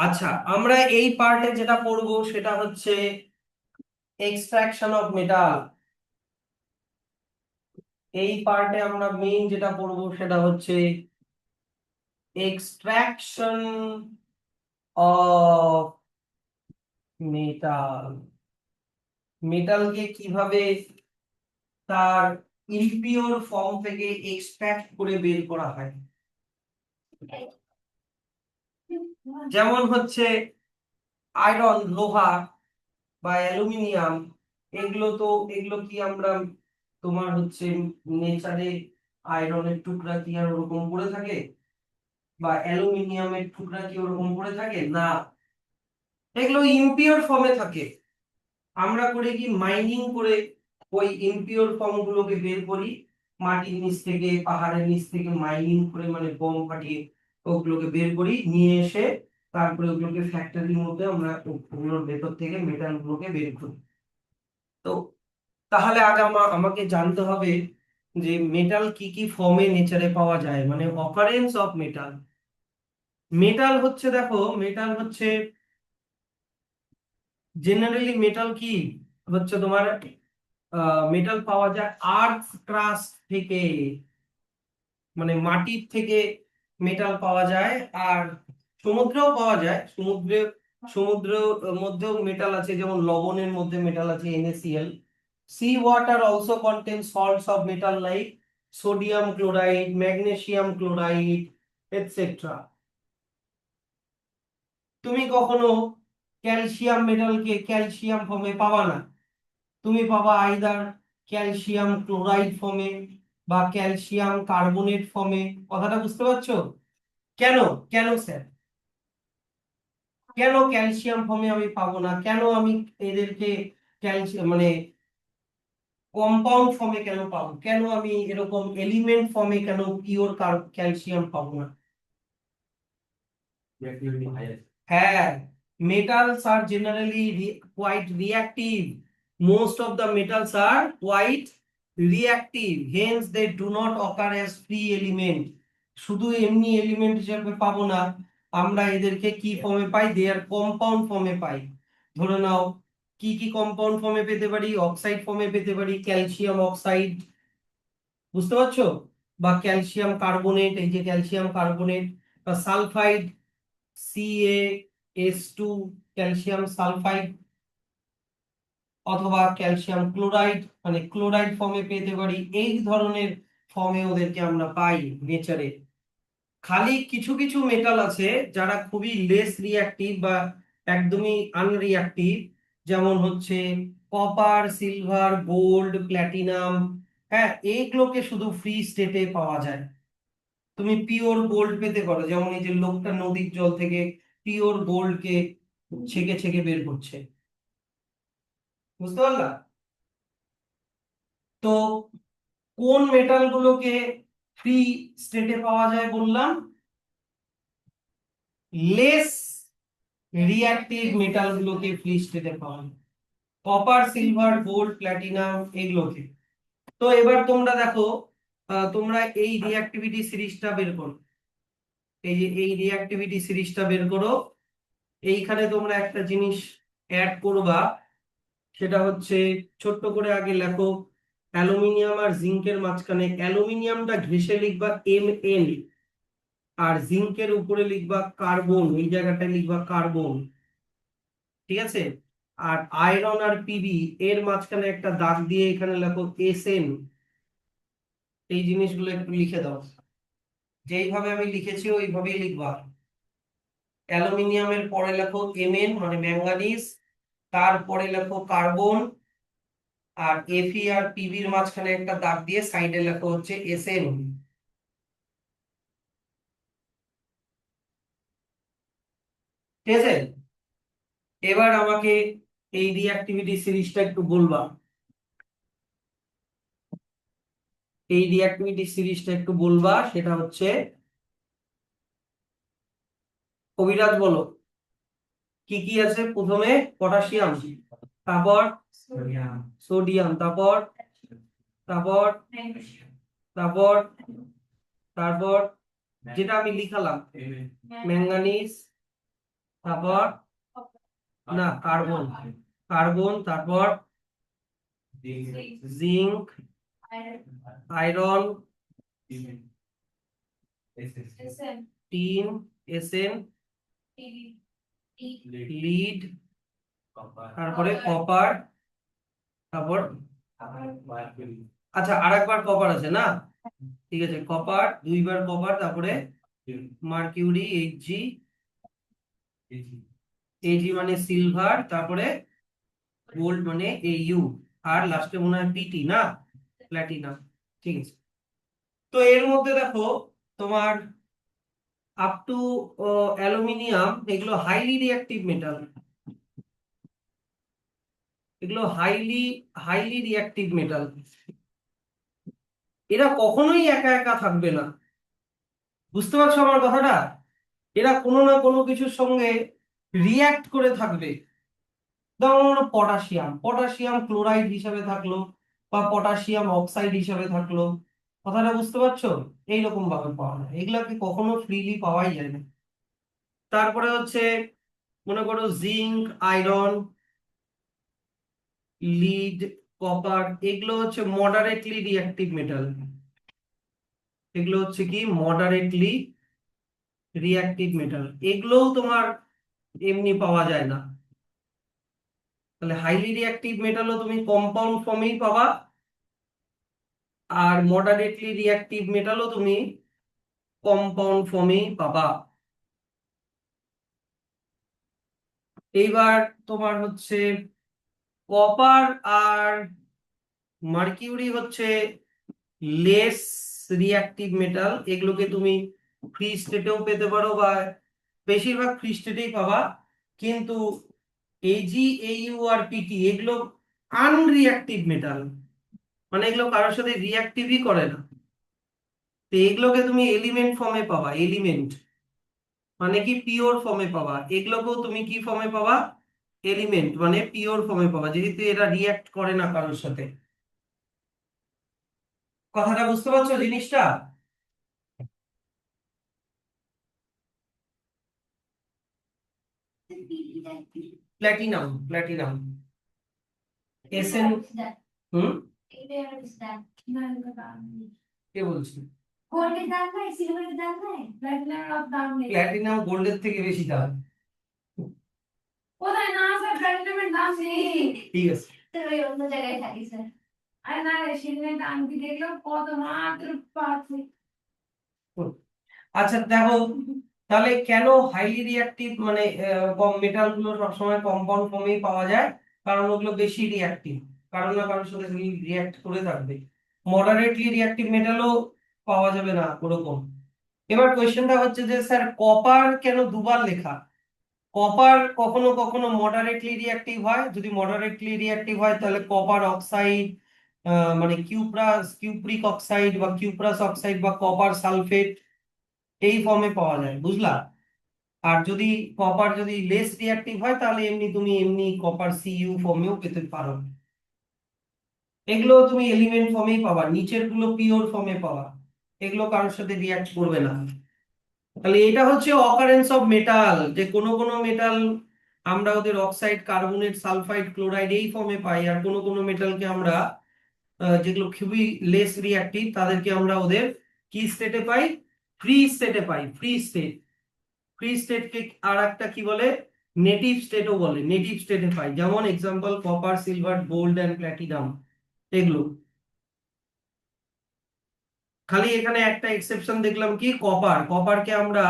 আচ্ছা, আমরা এই পার্টে যেটা পড়বো সেটা হচ্ছে এক্সট্রাকশন অফ মেটাল। এই পার্টে আমরা মেইন যেটা পড়বো সেটা হচ্ছে এক্সট্রাকশন অফ মেটাল। মেটালকে কিভাবে তার ইম্পিওর ফর্ম থেকে এক্সট্রাক্ট করে বের করা হয়। যেমন হচ্ছে আয়রন, লোহা বা অ্যালুমিনিয়াম, এগুলো কি আমরা তোমার হচ্ছে নেচারে আয়রনের টুকরা কি আর ওরকম পড়ে থাকে, বা অ্যালুমিনিয়ামের টুকরা কি ওরকম পড়ে থাকে না, এগুলো ইম্পিওর ফর্মে থাকে। আমরা করে কি মাইনিং করে ওই ইম্পিওর ফর্ম গুলোকে বের করি, মাটির নিচ থেকে পাহাড়ের নিচ থেকে মাইনিং করে মানে বোম ফাটিয়ে ওগুলোকে বের করি, নিয়ে এসে তারপরে ওগুলোকে ফ্যাক্টরির মধ্যে আমরা ওগুলোর ভেতর থেকে মেটাল গুলোকে বের করি। তো তাহলে আগে আমাকে জানতে হবে যে মেটাল কি কি ফর্মে নেচারে পাওয়া যায়, মানে অকারেন্স অফ মেটাল। মেটাল হচ্ছে, দেখো মেটাল হচ্ছে জেনারেলি মেটাল কি হচ্ছে তোমার, মেটাল পাওয়া যায় আর্থ ক্রাস্ট থেকে, মানে মাটির থেকে মেটাল পাওয়া যায়। আর সমুদ্রেও পাওয়া যায়, সমুদ্রের মধ্যেও মেটাল আছে, যেমন লবণের মধ্যে মেটাল আছে NaCl। Sea water also contain salts of metal like sodium chloride, magnesium chloride, etcetera. তুমি কখনো ক্যালসিয়াম মেটালকে ক্যালসিয়াম ফর্মে পাবা না, তুমি পাবা আইদার ক্যালসিয়াম ক্লোরাইড ফর্মে বা ক্যালসিয়াম কার্বনেট ফর্মে। কথাটা বুঝতে পারছো? কেন? কেন স্যার, কেন ক্যালসিয়াম ফর্মে আমি পাবো না, কেন আমি এদেরকে ক্যালসিয়াম মানে কম্পাউন্ড ফর্মে কেন পাবো, কেন আমি এরকম এলিমেন্ট ফর্মে কেন পিওর ক্যালসিয়াম পাবো না? হ্যাঁ, metals are generally quite reactive. Most of the metals are quite reactive, hence they do not occur as free element. শুধু এমনি এলিমেন্ট হিসেবে পাবো না, আমরা এদেরকে কি ফর্মে পাই, দেয়ার কম্পাউন্ড ফর্মে পাই। ধরে নাও কি কি কম্পাউন্ড ফর্মে পেতে পারি, অক্সাইড ফর্মে পেতে পারি, ক্যালসিয়াম অক্সাইড, বুঝতে পারছো, বা ক্যালসিয়াম কার্বনেট, এই যে ক্যালসিয়াম কার্বনেট, বা সালফাইড CaS2, ক্যালসিয়াম সালফাইড, অথবা ক্যালসিয়াম ক্লোরাইড মানে ক্লোরাইড ফর্মে পেতে পারি। এই ধরনের ফর্মে ওদেরকে আমরা পাই নেচারে। খালি কিছু কিছু মেটাল আছে যারা খুবই লেস রিয়াক্টিভ বা একদমই আনরিয়াক্টিভ, যেমন হচ্ছে কপার, সিলভার, গোল্ড, প্ল্যাটিনাম। হ্যাঁ, এইগুলোকে শুধু ফ্রি স্টেটে পাওয়া যায়। তুমি পিওর গোল্ড পেতে পারো, যেমন এই যে লোকটা নদীর জল থেকে পিওর গোল্ড কে ছেঁকে ছেঁকে বের করছে, বুঝতে পারলা? তো কোন মেটাল গুলোকে ফ্রি স্টেটে পাওয়া যায় বললাম? লেস রিঅ্যাক্টিভ মেটাল গুলোকে ফ্রি স্টেটে পাওয়া যায়, কপার, সিলভার, গোল্ড, প্ল্যাটিনাম এগুলোকে। তো এবার তোমরা দেখো, তোমরা এই রিঅ্যাক্টিভিটি সিরিজটা বের করো, এই যে এই রিঅ্যাক্টিভিটি সিরিজটা বের করো। এইখানে তোমরা একটা জিনিস অ্যাড করবা, সেটা হচ্ছে ছোট্ট করে আগে লেখো অ্যালুমিনিয়াম আর জিঙ্কের মাঝখানে অ্যালুমিনিয়ামটা ঘেঁষে লিখবা Mn, আর জিঙ্কের উপরে লিখবা কার্বন, এই জায়গাটায় লিখবা কার্বন, ঠিক আছে? আর আয়রন আর পিবি এর মাঝখানে একটা দাগ দিয়ে এখানে লেখো Sn। এই জিনিসগুলো একটু লিখে দাও, যেইভাবে আমি লিখেছি ওইভাবেই লিখবা। অ্যালুমিনিয়ামের পরে লেখো Mn মানে ম্যাঙ্গানিজ, তারপরে লেখো কার্বন, আর Fe আর পিবির মাঝখানে একটা দাগ দিয়ে সাইডে লেখো হচ্ছে Sn। ঠিক আছে? এবার আমাকে এই রিঅ্যাক্টিভিটি সিরিজটা একটু বলবা, এই রিঅ্যাক্টিভিটি সিরিজটা একটু বলবা। সেটা হচ্ছে, কবিরাজ বলো কি কি আছে। প্রথমে পটাশিয়াম, তারপর সোডিয়াম, তারপর তারপর তারপর তারপর যেটা আমি লিখালাম ম্যাঙ্গানিজ, তারপর না কার্বন, কার্বন, তারপর zinc, iron, tin, SN, lead, তারপরে কপার, তারপর আচ্ছা আরেকবার কপার আছে না? ঠিক আছে, কপার, দুইবার কপার, তারপরে মার্কিউরি Hg, Ag মানে সিলভার, তারপরে গোল্ড মানে Au, আর লাস্টে মনে হয় পিটি না, প্ল্যাটিনাম। ঠিক আছে, তো এর মধ্যে দেখো তোমার আপ টু অ্যালুমিনিয়াম এগুলো হাইলি রিঅ্যাক্টিভ মেটাল, এগুলো হাইলি হাইলি রিঅ্যাক্টিভ মেটাল। এরা কখনোই একা একা থাকবে না, বুঝতে পারছো আমার কথাটা? এরা কোনো না কোনো কিছুর সঙ্গে রিয়্যাক্ট করে থাকবে। যেমন পটাশিয়াম, পটাশিয়াম ক্লোরাইড হিসাবে থাকলো বা পটাশিয়াম অক্সাইড হিসাবে থাকলো, কথাটা বুঝতে পারছো? এইরকম ভাবে পাওয়া যায়, এগুলাকে কখনো ফ্রিলি পাওয়াই যায় না। তারপরে হচ্ছে মনে করো জিঙ্ক, আয়রন, লিড, কপার, এগুলো হচ্ছে মডারেটলি রিঅ্যাক্টিভ মেটাল, এগুলো হচ্ছে কি মডারেটলি রিঅ্যাক্টিভ মেটাল, এগুলোও তোমার এমনি পাওয়া যায় না। তাহলে হাইলি রিঅ্যাক্টিভ মেটালও তুমি কম্পাউন্ড ফর্মেই পাবা, আর মডারেটলি রিঅ্যাক্টিভ মেটালও তুমি কম্পাউন্ড ফর্মেই পাবা। এইবার তোমার হচ্ছে কপার আর মার্কিউরি হচ্ছে লেস রিঅ্যাক্টিভ মেটাল, এগুলোকে তুমি ফ্রি স্টেটেও পেতে পারো বা বেশিরভাগ ফ্রি স্টেটেই পাবা। কিন্তু Ag, Au আর পিটি এগুলো আনরিঅ্যাক্টিভ মেটাল, মানে এগুলো কারোর সাথে রিঅ্যাক্টিভই করে না। তো এগুলোকে তুমি এলিমেন্ট ফর্মে পাবা, এলিমেন্ট মানে কি পিওর ফর্মে পাবা, এগুলোকেও তুমি কি ফর্মে পাবা? এলিমেন্ট মানে পিওর ফর্মে পাবা, যেহেতু এরা রিঅ্যাক্ট করে না কারোর সাথে। কথাটা বুঝতে পারছো জিনিসটা? Platinum, platinum SN. হুম, কে বলছি? গোল্ডের দাম নাই, সিলভারের দাম নাই, প্ল্যাটিনামের দাম নেই। প্ল্যাটিনাম গোল্ডের থেকে বেশি দাম। কোথায় না স্যার, প্ল্যাটিনামের দাম নেই। ঠিক আছে, তো ওই অন্য জায়গায় থাকি স্যার। আরে না রে, সিলভারের দাম কি দেখলো কত মাত্র 5। হুম। আচ্ছা দেখো, তাহলে কেন হাইলি রিঅ্যাক্টিভ মানে মেটাল গুলো সবসময় কম্পাউন্ড ফর্মেই পাওয়া যায়? কারণ ওগুলো বেশি রিঅ্যাক্টিভ, কারণ না কারোর সাথে রিঅ্যাক্ট করে থাকবে। মডারেটলি রিঅ্যাক্টিভ মেটালও পাওয়া যাবে না ওরকম। এবার কোয়েশ্চেনটা হচ্ছে যে স্যার কপার কেন দুবার লেখা? কপার কখনো কখনো মডারেটলি রিঅ্যাক্টিভ হয়, যদি মডারেটলি রিঅ্যাক্টিভ হয় তাহলে কপার অক্সাইড, মানে কিউপ্রিক অক্সাইড বা কিউপ্রাস অক্সাইড বা কপার সালফেট এই ফর্মে পাওয়া যায়, বুঝলা? আর যদি কপার যদি লেস রিঅ্যাক্টিভ হয় তাহলে এমনি তুমি এমনি কপার সিইউ ফর্মেও পেতে পারো। এগুলো তুমি এলিমেন্ট ফর্মেই পাবা, নিচের গুলো পিওর ফর্মে পাবা, এগুলো কারোর সাথে রিঅ্যাক্ট করবে না। তাহলে এটা হচ্ছে অকারেন্স অফ মেটাল, যে কোনো কোনো মেটাল আমরা ওদের অক্সাইড, কার্বনেট, সালফাইড, ক্লোরাইড এই ফর্মে পাই, আর কোনো কোনো মেটালকে আমরা যেগুলো খুবই লেস রিঅ্যাক্টিভ তাদেরকে আমরা ওদের কি স্টেটে পাই? ফ্রি স্টেটে পাই, ফ্রি স্টেট। ফ্রি স্টেটকে আর একটা কি বলে? নেটিভ স্টেটও বলে, নেটিভ স্টেটে পাই। যেমন example copper, silver, gold and platinum এগুলো। খালি এখানে একটা এক্সেপশন দেখলাম, কি কপার, কপারকে আমরা,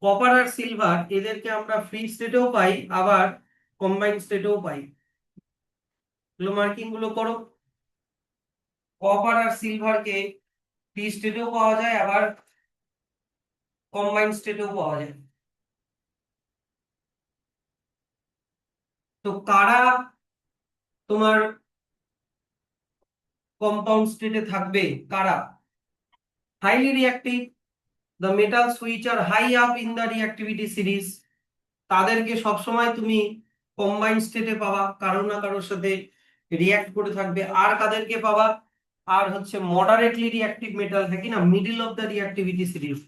কপার আর সিলভার এদেরকে আমরা ফ্রি স্টেটেও পাই, আবার কম্বাইন্ড স্টেটেও পাই। এগুলো মার্কিং গুলো করো। কপার আর সিলভারকে ফ্রি স্টেটেও পাওয়া যায়, আবার কম্বাইন্ড স্টেটেও পাওয়া যায়। তো কারা তোমার কম্পাউন্ড স্টেটে থাকবে? কারা? Highly reactive, the metals which are high up in the reactivity series, তাদেরকে সবসময় তুমি কম্বাইন্ড স্টেটে পাবা, কারো না কারোর সাথে রিঅ্যাক্ট করে থাকবে। আর কাদেরকে পাবা? আর হচ্ছে মডারেটলি রিঅ্যাক্টিভ মেটাল থাকে না, middle of the reactivity series,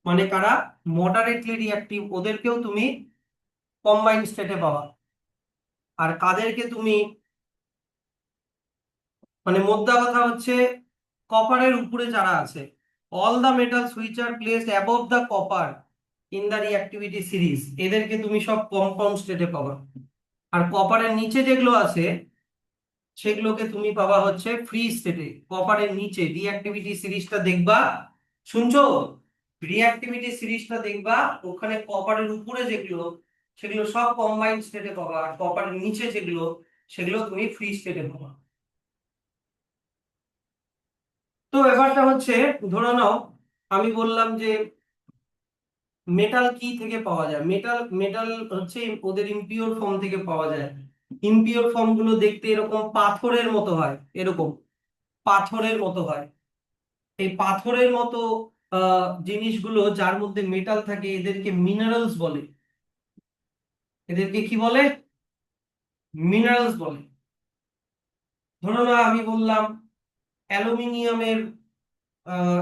মানে কারা মডারেটলি রিঅ্যাক্টিভ, ওদেরকেও তুমি কম্বাইন্ড স্টেটে পাবা। আর কাদেরকে তুমি, মানে মোদ্দা কথা হচ্ছে কপারের উপরে যারা আছে, all the metals which are placed above the copper in the reactivity series, এদেরকে তুমি সব কম্পাউন্ড স্টেটে পাবা। আর কপারের নিচে যেগুলো আছে সেগুলোকে তুমি পাবা হচ্ছে ফ্রি স্টেটে। কপারের নিচে রিঅ্যাক্টিভিটি সিরিজটা দেখবা, শুনছো? রিঅ্যাক্টিভিটি সিরিজটা দেখবা, ওখানে কপারের উপরে যেগুলো সেগুলো সব কম্বাইন্ড স্টেটে পাবা, আর কপারের নিচে যেগুলো সেগুলো তুমি ফ্রি স্টেটে পাবা। তো ব্যাপারটা হচ্ছে, ধরে নাও আমি বললাম যে মেটাল কি থেকে পাওয়া যায়, মেটাল মেটাল হচ্ছে ওদের ইম্পিওর ফর্ম থেকে পাওয়া যায়। ইম্পিওর ফর্ম গুলো দেখতে এরকম পাথরের মতো হয়, এরকম পাথরের মতো হয়। এই পাথরের মতো জিনিসগুলো যার মধ্যে মেটাল থাকে এদেরকে মিনারেলস বলে। এদেরকে কি বলে? মিনারেলস বলে। ধরো না আমি বললাম অ্যালুমিনিয়ামের,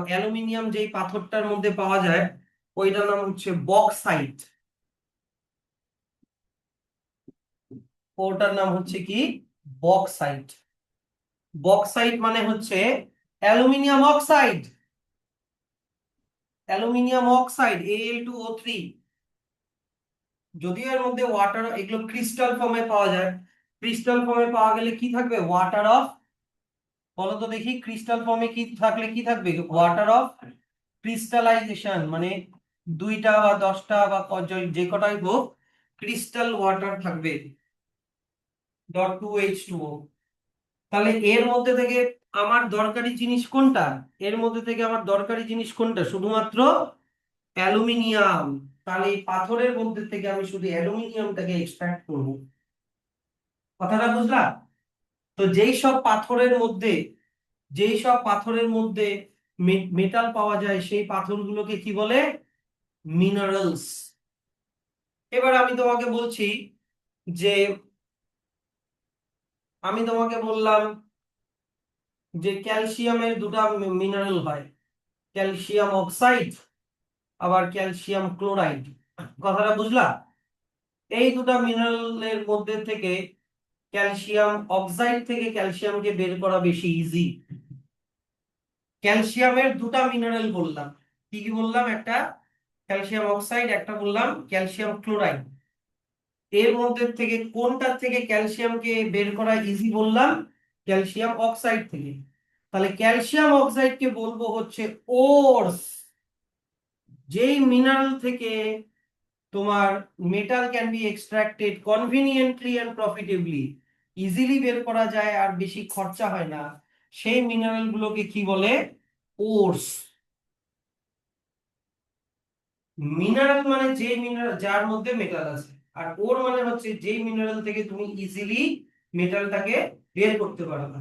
অ্যালুমিনিয়াম যেই পাথরটার মধ্যে পাওয়া যায় ওইটার নাম হচ্ছে বক্সাইট। ওটার নাম হচ্ছে কি? বক্সাইট। বক্সাইট মানে হচ্ছে aluminium oxide, aluminium oxide Al2O3। যদিও এর মধ্যে ওয়াটার, এগুলো ক্রিস্টাল ফর্মে পাওয়া যায়। ক্রিস্টাল ফর্মে পাওয়া গেলে কি থাকবে? ওয়াটার অফ, বলো তো দেখি, ক্রিস্টাল ফর্মে কি থাকলে কি থাকবে? ওয়াটার অফ ক্রিস্টালাইজেশন, মানে দুইটা বা দশটা বা যে কটাই হোক ক্রিস্টাল ওয়াটার থাকবে, .2H2O। তাহলে এর মধ্যে থেকে আমার দরকারি জিনিস কোনটা? এর মধ্যে থেকে আমার দরকারি জিনিস কোনটা? শুধুমাত্র অ্যালুমিনিয়াম। তাহলে এই পাথরের মধ্যে থেকে আমি শুধু অ্যালুমিনিয়ামটাকে এক্সট্রাক্ট করব। কথাটা বুঝলা? তো যেই সব পাথরের মধ্যে মেটাল পাওয়া যায় সেই পাথরগুলোকে কি বলে? মিনারেলস। এবার আমি তোমাকে বলছি যে, আমি তোমাকে বললাম যে ক্যালসিয়ামের দুটা মিনারেল হয়, ক্যালসিয়াম অক্সাইড আবার ক্যালসিয়াম ক্লোরাইড। কথাটা বুঝলা? এই দুটা মিনারেলের মধ্যে থেকে ক্যালসিয়াম অক্সাইড থেকে ক্যালসিয়ামকে বের করা বেশি ইজি। ক্যালসিয়ামের দুটা মিনারেল বললাম, কি কি বললাম? একটা ক্যালসিয়াম অক্সাইড, একটা বললাম ক্যালসিয়াম ক্লোরাইড। এর মধ্যে থেকে কোনটা থেকে ক্যালসিয়ামকে বের করা ইজি বললাম? ক্যালসিয়াম অক্সাইড থেকে। তাহলে ক্যালসিয়াম অক্সাইডকে বলবো হচ্ছে ওরস। যেই মিনারেল থেকে তোমার metal can be extracted conveniently and profitably, easily বের করা যায় আর বেশি খরচা হয় না, সেই মিনারেল গুলোকে কি বলে? ওরস। মিনারেল মানে যে মিনারেল যার মধ্যে মেটাল আছে, আর ওর মানে হচ্ছে যেই মিনারেল থেকে তুমি ইজিলি মেটালটাকে বের করতে পারবে।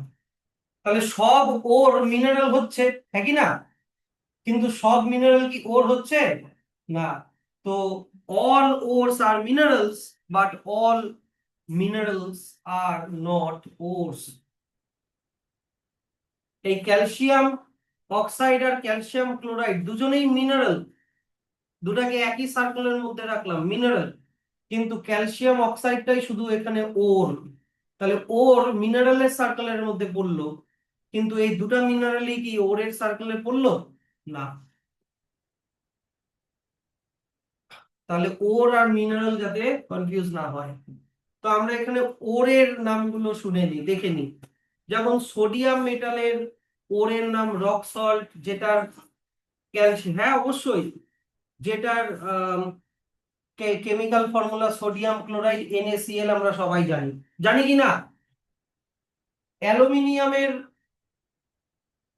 তাহলে সব ওর মিনারেল হচ্ছে, হ্যাঁ কি না? কিন্তু সব মিনারেল কি ওর হচ্ছে না। তো all ores are minerals, but all minerals are not ores. এই ক্যালসিয়াম অক্সাইড আর ক্যালসিয়াম ক্লোরাইড দুজনেই মিনারেল, দুটাকে একই সার্কেলের মধ্যে রাখলাম মিনারেল, কিন্তু ক্যালসিয়াম অক্সাইডটাই শুধু এখানে ওর। তাহলে ওর মিনারেলের সার্কেলের মধ্যে পড়লো, কিন্তু এই দুটা মিনারেলই কি ওরের সার্কেলে পড়লো না। তাহলে ওর আর মিনারেল যাতে কনফিউজ না হয়, তো আমরা এখানে ওরের নামগুলো শুনে নি, দেখে নি। যেমন সোডিয়াম মেটালের ওরের নাম রক সল্ট, যেটার ক্যালসিয়াম, হ্যাঁ অবশ্যই, যেটার chemical formula sodium chloride NaCl আমরা সবাই জানি, জানি কি না? অ্যালুমিনিয়ামের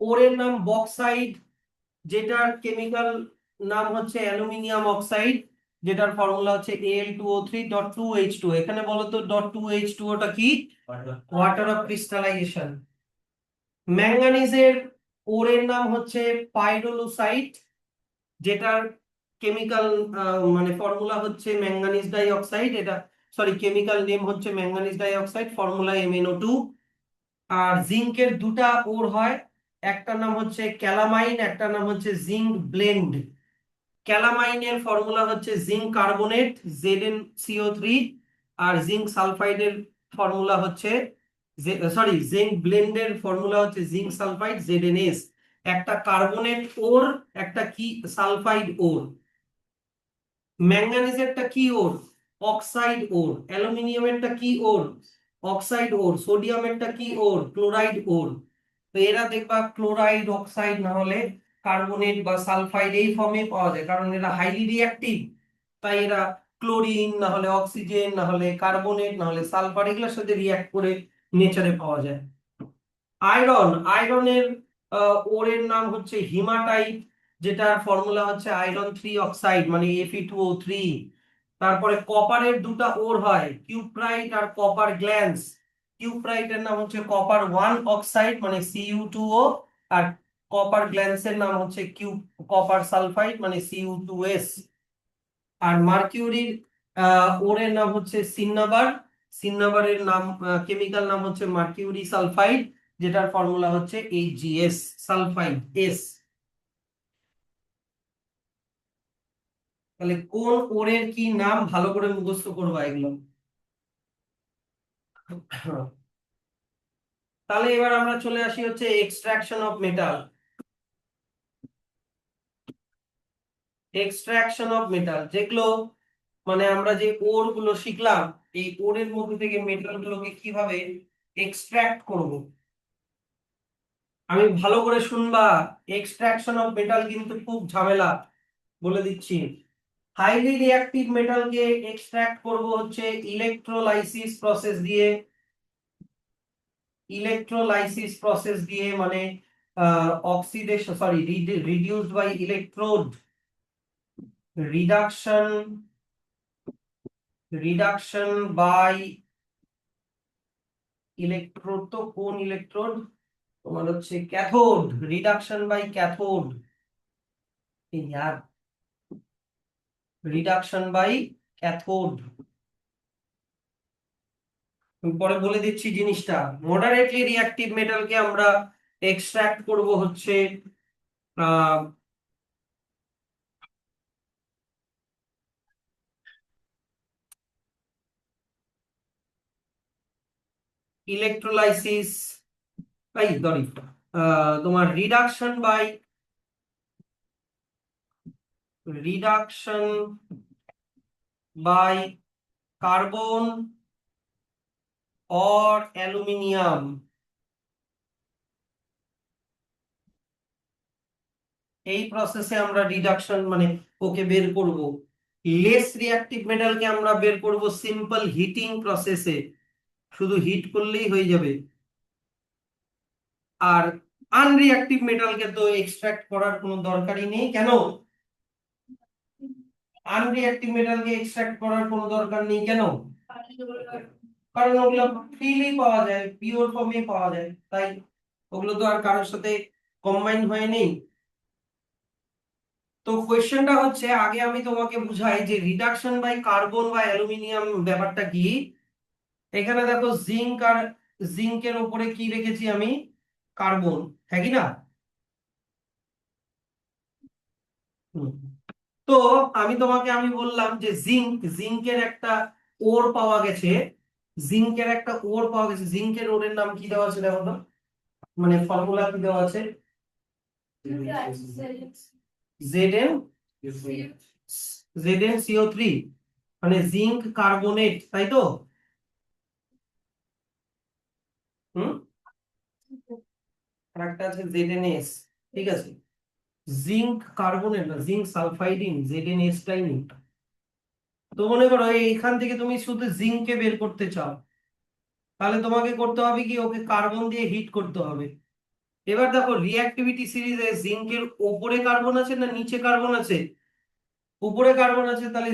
ওরের নাম বক্সাইড, যেটার কেমিক্যাল নাম হচ্ছে অ্যালুমিনিয়াম অক্সাইড, যেটার ফর্মুলা হচ্ছে Al2O3.2H2। এখানে বলো তো .2H2 ওটা কি? Water of crystallisation. ম্যাঙ্গানিজের ওরের নাম হচ্ছে পাইরোলুসাইট, যেটার কেমিক্যাল মানে ফর্মুলা হচ্ছে ম্যাঙ্গানিজ ডাই অক্সাইড, এটা সরি কেমিক্যাল নেম হচ্ছে manganese dioxide, formula MnO2। আর জিঙ্কের দুটা ওর হয়, একটা নাম হচ্ছে ক্যালামাইন, একটা নাম হচ্ছে জিঙ্ক ব্লেন্ড। ক্যালামাইনের ফর্মুলা হচ্ছে জিঙ্ক কার্বনেট ZnCO3, আর জিঙ্ক সালফাইডের ফর্মুলা হচ্ছে, সরি জিঙ্ক ব্লেন্ডের ফর্মুলা হচ্ছে জিঙ্ক সালফাইড ZnS। একটা কার্বনেট ওর, একটা কি সালফাইড ওর। ম্যাঙ্গানিজেরটা কি ওর? অক্সাইড ওর। অ্যালুমিনিয়ামেরটা কি ওর? অক্সাইড ওর। সোডিয়ামেরটা কি ওর? ক্লোরাইড ওর। তো এরা দেখবা ক্লোরাইড অক্সাইড না হলে কার্বনেট বা সালফাইড এই ফর্মে পাওয়া যায়, কারণ এরা হাইলি রিঅ্যাক্টিভ। তাই এরা ক্লোরিন না হলে অক্সিজেন না হলে কার্বনেট না হলে সালফার এগুলোর সাথে রিঅ্যাক্ট করে নেচারে পাওয়া যায়। আয়রনের ওরের নাম হচ্ছে হিমাটাইট, যেটার ফর্মুলা হচ্ছে আয়রন 3 অক্সাইড মানে Fe2O3। তারপরে কপারের দুটা ওর হয়, কিউপ্রাইট আর কপার গ্ল্যান্স। কিউপ্রাইটের নাম হচ্ছে কপার 1 অক্সাইড মানে Cu2O, আর কপার গ্ল্যান্সের নাম হচ্ছে কপার সালফাইড মানে Cu2S। আর মার্কিউরির ওরের নাম হচ্ছে সিন্নাবার। সিন্নাবারের নাম কেমিক্যাল নাম হচ্ছে মার্কিউরি সালফাইড, যেটার ফর্মুলা হচ্ছে AgS সালফাইড S। তাহলে কোন ওরের কি নাম ভালো করে মুখস্থ করবা এগুলো। তাহলে এবার আমরা চলে আসি হচ্ছে extraction of metal. Extraction of metal যেগুলো মানে আমরা যে ওর গুলো শিখলাম, এই ওরের মধ্যে থেকে মেটাল গুলোকে কিভাবে এক্সট্রাক্ট করব। আমি ভালো করে শুনবা, এক্সট্রাকশন অফ মেটাল কিন্তু খুব ঝামেলা, বলে দিচ্ছি। হাইলি রিঅ্যাক্টিভ মেটালকে এক্সট্রাক্ট করব হচ্ছে ইলেকট্রোলাইসিস প্রসেস দিয়ে। ইলেকট্রোলাইসিস প্রসেস দিয়ে মানে oxidation, sorry reduced by electrode, reduction, reduction by electrode. তো কোন ইলেকট্রোড? তোমার হচ্ছে cathode, reduction by cathode. Yeah reduction by cathode. পরে বলে দিচ্ছি জিনিসটা। মডারেটলি রিঅ্যাক্টিভ মেটালকে আমরা এক্সট্রাক্ট করব হচ্ছে ইলেকট্রোলাইসিস, তাই সরি, তোমার reduction by carbon or aluminium. এই প্রসেসে আমরা রিডাকশন মানে ওকে বের করব। লেস রিঅ্যাক্টিভ মেটালকে আমরা বের করব সিম্পল হিটিং প্রসেসে, শুধু হিট করলেই হয়ে যাবে। আর আনরিঅ্যাক্টিভ মেটালকে তো এক্সট্রাক্ট করার কোনো দরকারই নেই। কেন আনরিঅ্যাক্টিভ মেটালকে এক্সট্রাক্ট করার কোনো দরকার নেই? কেন? কারণ ওগুলো ফ্রিলি পাওয়া যায়, পিওর ফর্মে পাওয়া যায়, তাই। ওগুলো তো আর কারোর সাথে কম্বাইন হয়ে নেই। তো কোয়েশ্চেনটা হচ্ছে, আগে আমি তোমাকে বুঝাই যে রিডাকশন বাই কার্বন বা অ্যালুমিনিয়াম ব্যাপারটা কি। এখানে দেখো জিঙ্ক আর জিঙ্কের উপরে কি রেখেছি আমি, কার্বন, হ্যাঁ কি না? হুম। তো আমি বললাম যে জিঙ্কের একটা ওর পাওয়া গেছে, জিঙ্কের ওরের নাম কি দেওয়া আছে দেখো তো, মানে ফর্মুলা কি দেওয়া আছে, জেড ZnCO3, মানে জিঙ্ক কার্বনেট, তাই তো? হুম। আর একটা আছে ZnS, ঠিক আছে। জিঙ্ক কার্বনেট না, জিঙ্ক সালফাইডিন, ZnS টাই নেই। তো মনে করো এইখান থেকে তুমি শুধু জিঙ্ককে বের করতে চাও, তাহলে তোমাকে করতে হবে কি, ওকে কার্বন দিয়ে হিট করতে হবে। এবার দেখো রিঅ্যাক্টিভিটি সিরিজে জিঙ্কের ওপরে কার্বন আছে না নিচে কার্বন আছে? উপরে কার্বন আছে, তাহলে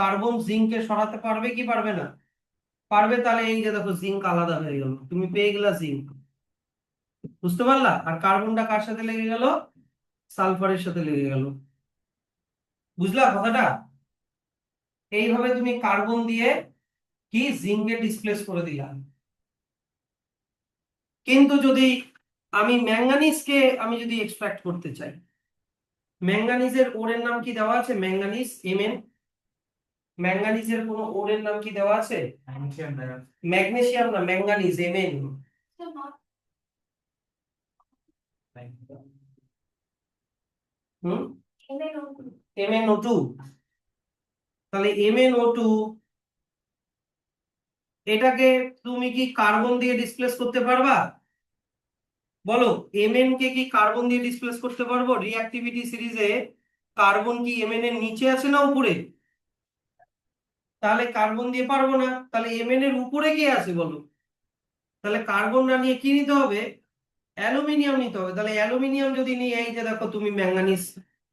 কার্বন জিঙ্ককে সরাতে পারবে কি পারবে না? পারবে। তাহলে এই যে দেখো জিঙ্ক আলাদা হয়ে গেল, তুমি পেয়ে গেলা জিঙ্ক। বুঝতে পারলা? আর কার্বনটা কার সাথে লেগে গেল, সালফারের সাথে লেগে গেল। বুঝলা কথাটা? এইভাবে তুমি কার্বন দিয়ে কি জিঙ্কে ডিসপ্লেস করে দিলাম। কিন্তু যদি আমি যদি এক্সট্রাক্ট করতে চাই, ম্যাঙ্গানিজের ওরের নাম কি দেওয়া আছে, ম্যাঙ্গানিজ Mn, ম্যাঙ্গানিজের কোনো ওরের নাম কি দেওয়া আছে? ম্যাগনেসিয়াম না, ম্যাঙ্গানিজ Mn। হুম, MnO2। তাহলে MnO2 এটাকে তুমি কি কার্বন দিয়ে ডিসপ্লেস করতে পারবা? বলো, Mn কে কি কার্বন দিয়ে ডিসপ্লেস করতে পারবো রিঅ্যাক্টিভিটি সিরিজে? কার্বন কি Mn এর নিচে আছে না উপরে? তাহলে কার্বন দিয়ে পারবো না। তাহলে Mn এর উপরে কে আছে বলো? তাহলে কার্বন না নিয়ে কি নিতে হবে, অ্যালুমিনিয়াম নিতে হবে। তাহলে অ্যালুমিনিয়াম যদি নিই, এই যে দেখো তুমি ম্যাঙ্গানিজ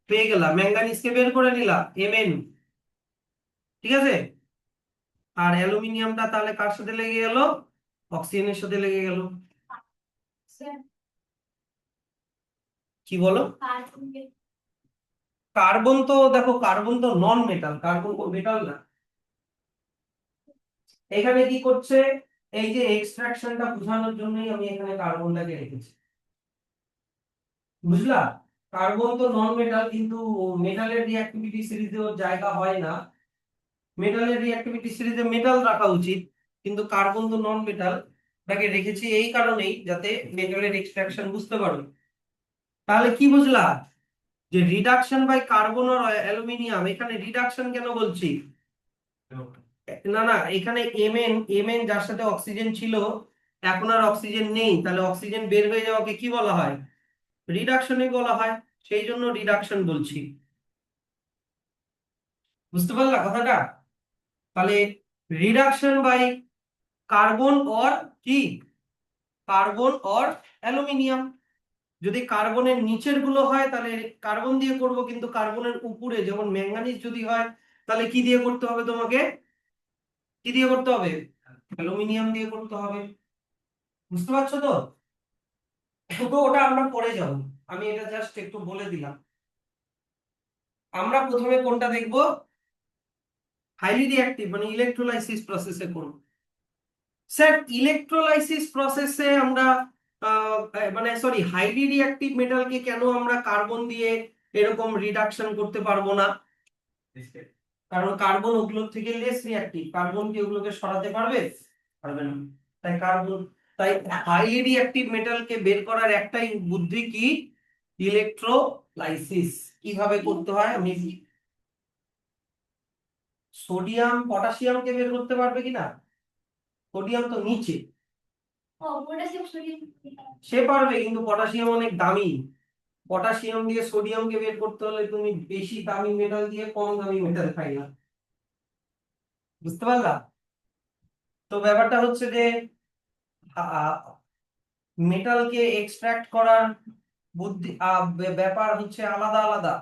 পেয়ে গেলা, ম্যাঙ্গানিজকে বের করে নিলা Mn, ঠিক আছে। আর অ্যালুমিনিয়ামটা তাহলে কার সাথে লেগে গেল, অক্সিজেনের সাথে লেগে গেল। কি বলো? কার্বন তো দেখো, কার্বন তো নন মেটাল, কার্বন কোন মেটাল না। এখানে কি করছে, এই যে এক্সট্রাকশনটা বোঝানোর জন্যই আমি এখানে কার্বনটাকে রেখেছি। বুঝলা? কার্বন তো নন মেটাল, কিন্তু মেটালের রিঅ্যাক্টিভিটি সিরিজে ওর জায়গা হয় না। মেটালের রিঅ্যাক্টিভিটি সিরিজে মেটাল রাখা উচিত, কিন্তু কার্বন তো নন মেটাল, তাকে রেখেছি এই কারণেই যাতে মেটালের এক্সট্রাকশন বুঝতে পারো। তাহলে কি বুঝলা, যে রিডাকশন বাই কার্বন আর অ্যালুমিনিয়াম, এখানে রিডাকশন কেন বলছি, না না, এখানে এমএন যার সাথে অক্সিজেন ছিল, এখন আর অক্সিজেন নেই, তাহলে অক্সিজেন বের হয়ে যাওয়াকে কি বলা হয়, রিডাকশনই বলা হয়। সেই জন্য রিডাকশন বলছি। বুঝতে পারলা কথাটা? তাহলে রিডাকশন বাই কার্বন অর কি, কার্বন অর অ্যালুমিনিয়াম। যদি কার্বনের নিচের গুলো হয় তাহলে কার্বন দিয়ে করব, কিন্তু কার্বনের উপরে যেমন ম্যাঙ্গানিজ যদি হয়, তাহলে কি দিয়ে করতে হবে তোমাকে, কি দিয়ে করতে হবে, অ্যালুমিনিয়াম দিয়ে করতে হবে। বুঝতে পারছো তো? তো ওটা আমরা পরে যাব, আমি এটা জাস্ট একটু বলে দিলাম। আমরা প্রথমে কোনটা দেখব, হাইলি রিঅ্যাক্টিভ মানে ইলেকট্রোলাইসিস প্রসেসে করব। স্যার ইলেকট্রোলাইসিস প্রসেসে আমরা মানে সরি, হাইলি রিঅ্যাক্টিভ মেটালকে কেন আমরা কার্বন দিয়ে এরকম রিডাকশন করতে পারবো না? কারণ কার্বন ওগুলোর থেকে লেস রিঅ্যাক্টিভ, কার্বন কি ওগুলোকে সরাতে পারবে? পারবে না। তাই কার্বন, তাই হাইলি রিঅ্যাক্টিভ মেটালকে বের করার একটাই বুদ্ধি কি, ইলেকট্রোলাইসিস। কিভাবে করতে হয় আমি, সোডিয়াম পটাশিয়ামকে বের করতে পারবে কিনা, সোডিয়াম তো নিচে, সে পারবে, কিন্তু পটাশিয়াম অনেক দামি। পটাশিয়াম দিয়ে সোডিয়ামকে বের করতে হলে তুমি বেশি দামি মেটাল দিয়ে কম দামি মেটাল খাই না। বুঝতে পারলা? তো ব্যাপারটা হচ্ছে যে মেটালকে এক্সট্রাক্ট করার বুদ্ধি ব্যাপার হচ্ছে আলাদা আলাদা।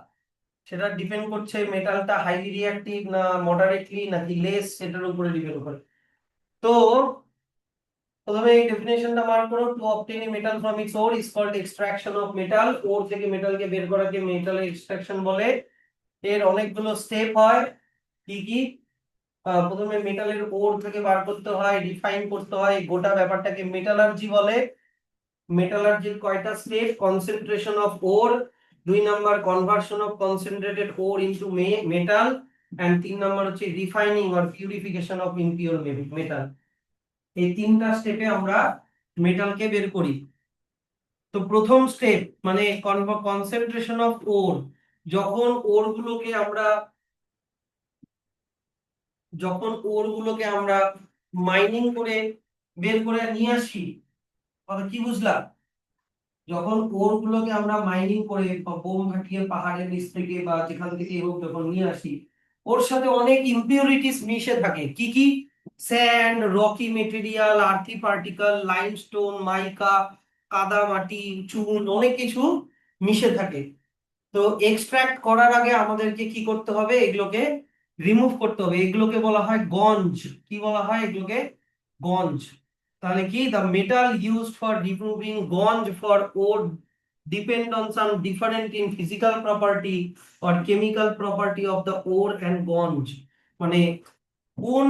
সেটা ডিপেন্ড করছে মেটালটা হাইলি রিঅ্যাক্টিভ না মডারেটলি নাকি লেস, সেটার উপরে ডিপেন্ড করে। তো প্রথমে এই ডেফিনেশনটা মার্ক করো, to obtain a metal from its ore is called extraction of metal. Ore থেকে মেটালকে বের করাকে মেটালের এক্সট্রাকশন বলে। এর অনেকগুলো স্টেপ হয়। কি কি? প্রথমে মেটালের ওর থেকে বার করতে হয়, রিফাইন করতে হয়, গোটা ব্যাপারটাকে মেটালার্জি বলে। মেটালার্জির কয়টা step? Concentration of ore, 2 number conversion of concentrated ore into metal, and 3 number হচ্ছে refining or purification of impure metal. এই 3টা স্টেপে আমরা মেটালকে বের করি। তো প্রথম স্টেপ মানে কনসেন্ট্রেশন অফ ওর, যখন ওর গুলোকে আমরা যখন ওর গুলোকে আমরা মাইনিং করে বের করে নিয়ে আসি, কথা কি বুঝলা? যখন ওর গুলোকে আমরা মাইনিং করে বা বোম ফাটিয়ে পাহাড়ের নিচ থেকে বা যেখান থেকে হোক যখন নিয়ে আসি, ওর সাথে অনেক ইম্পিউরিটিস মিশে থাকে। কি কি? Sand, rocky material, earthy particle, limestone, mica, কাদা মাটি, চুন, অনেক কিছু মিশে থাকে। তো এক্সট্রাক্ট করার আগে আমাদেরকে কি করতে হবে? এগুলোকে রিমুভ করতে হবে। এগুলোকে বলা হয় গঞ্জ। কি বলা হয় এগুলোকে? গঞ্জ। তাহলে কি, the metal used for removing gons for ore depend on some different in physical property or chemical property of the ore and gons। মানে কোন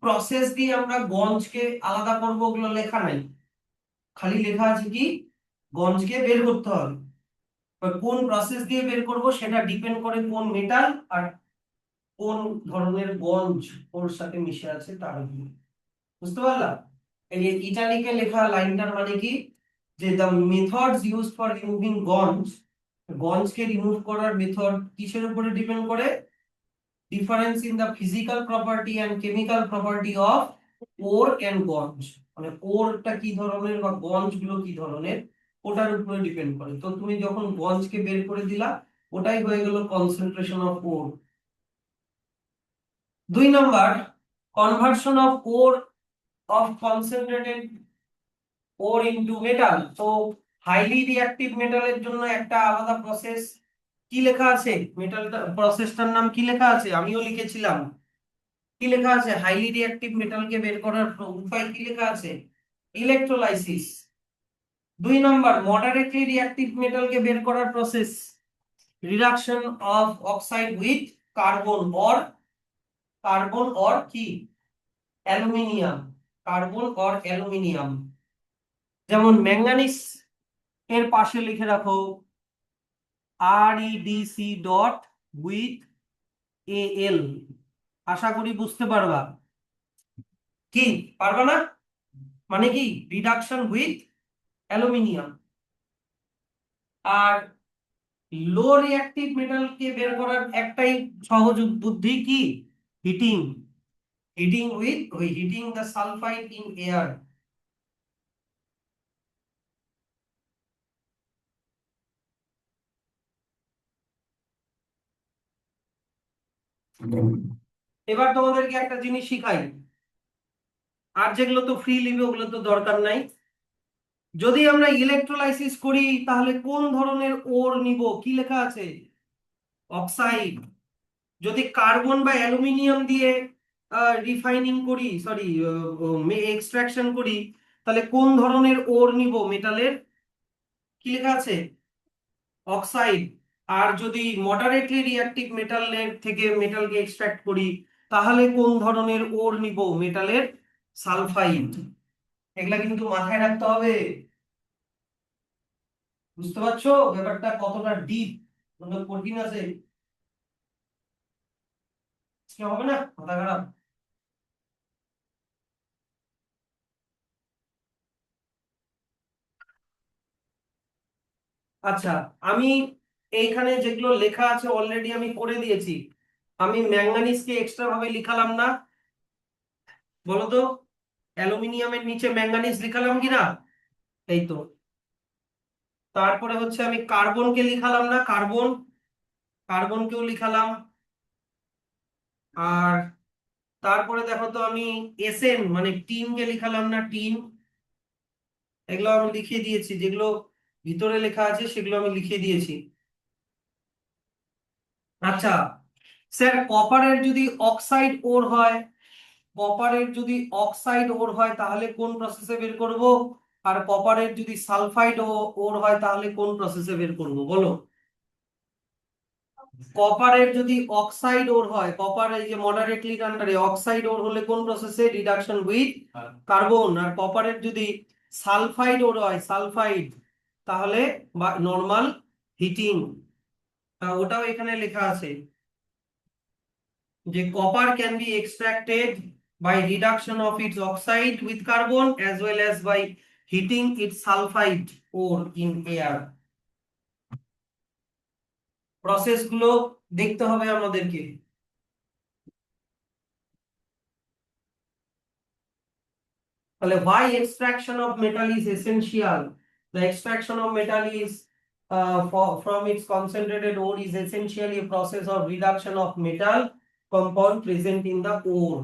প্রসেস দিয়ে আমরা গঞ্জকে আলাদা করব ওগুলো লেখা নাই, খালি লেখা আছে কি গঞ্জকে বের করতে হবে। এবার কোন প্রসেস দিয়ে বের করব সেটা ডিপেন্ড করে কোন মেটাল আর কোন ধরনের গঞ্জ ওর সাথে মিশে আছে তার উপর। বুঝতে পারলা? এই যে ইটালিকে লেখা লাইনটার মানে কি, যে the methods used for removing gangue, গঞ্জকে রিমুভ করার মেথড কিসের উপরে ডিপেন্ড করে? Difference in the physical property and chemical property of ore and gangue. মানে ওরটা কি ধরনের বা গঞ্জ গুলো কি ধরনের, ওটার উপরে ডিপেন্ড করে। তো তুমি যখন গঞ্জকে বের করে দিলা, ওটাই হয়ে গেল concentration of ore. 2 number, conversion of or of concentrated ore into metal. তো হাইলি রিঅ্যাক্টিভ মেটালের জন্য একটা আলাদা প্রসেস কি লেখা আছে? মেটালটা প্রসেসটার নাম কি লেখা আছে? আমিও লিখেছিলাম। কি লেখা আছে? হাইলি রিঅ্যাক্টিভ মেটালকে বের করার উপায় কি লেখা আছে? ইলেকট্রোলাইসিস। 2 নাম্বার, মডারেটলি রিঅ্যাক্টিভ মেটালকে বের করার process reduction of oxide with carbon or কি অ্যালুমিনিয়াম। Carbon or aluminium. যেমন ম্যাঙ্গানিজ এর পাশে লিখে রাখো REDC ডট উইথ AL। আশা করি বুঝতে পারবা। কি পারবা না? মানে কি রিডাকশন উইথ অ্যালুমিনিয়াম। আর লো রিঅ্যাক্টিভ মেটালকে বের করার একটাই সহজ বুদ্ধি, কি? Heating. Heating the sulphide in air. এবার তোমাদেরকে একটা জিনিস শিখাই, আর যেগুলো তো ফ্রি লিবে ওগুলো তো দরকার নাই। যদি আমরা ইলেকট্রোলাইসিস করি তাহলে কোন ধরনের ওর নিব? কি লেখা আছে? অক্সাইড। যদি কার্বন বা অ্যালুমিনিয়াম দিয়ে রিফাইনিং করি, সরি এক্সট্রাকশন করি, তাহলে কোন ধরনের ওর নিব মেটালের? কি লেখা আছে? অক্সাইড। আর যদি মডারেটলি রিঅ্যাক্টিভ মেটালের থেকে মেটালকে এক্সট্রাক্ট করি তাহলে কোন ধরনের ওর নিব মেটালের? সালফাইড। এগুলা কিন্তু মাথায় রাখতে হবে। বুঝতে পারছো ব্যাপারটা কতটা ডিপ, মানে কঠিন আছে? কি হবে না মাথা খারাপ? আচ্ছা, আমি এইখানে যেগুলো লেখা আছে অলরেডি আমি করে দিয়েছি। আমি ম্যাঙ্গানিজকে এক্সট্রা ভাবে লিখালাম না, বলো তো? অ্যালুমিনিয়ামের নিচে ম্যাঙ্গানিজ লিখালাম কিনা? এই তো। তারপরে হচ্ছে আমি কার্বনকে লিখালাম না, কার্বনকেও লিখালাম। আর তারপরে দেখো তো আমি এসএন মানে টিনকে লিখালাম না, টিন। এগুলো আমি লিখিয়ে দিয়েছি, যেগুলো ভিতরে লেখা আছে সেগুলো আমি লিখিয়ে দিয়েছি। আচ্ছা স্যার, কপারের যদি অক্সাইড ওর হয় কপারের যদি অক্সাইড ওর হয় তাহলে কোন প্রসেসে বের করব, আর কপারের যদি সালফাইড ওর হয় তাহলে কোন প্রসেসে বের করব বলো। কপারের যদি অক্সাইড ওর হয়, কপার এই যে মডারেটলি কান্ডারে অক্সাইড ওর হলে কোন প্রসেসে, রিডাকশন উইথ কার্বন। আর কপারের যদি সালফাইড ওর হয়, সালফাইড, তাহলে বা নরমাল হিটিং। ওটাও এখানে লেখা আছে যে copper can be extracted by reduction of its oxide with carbon as well as by heating its sulfide ore in air। Process গুলো দেখতে হবে আমাদেরকে। তাহলে why extraction of metal is essential? The extraction of metal is from its concentrated ore is essentially a process of reduction of metal compound present in the ore।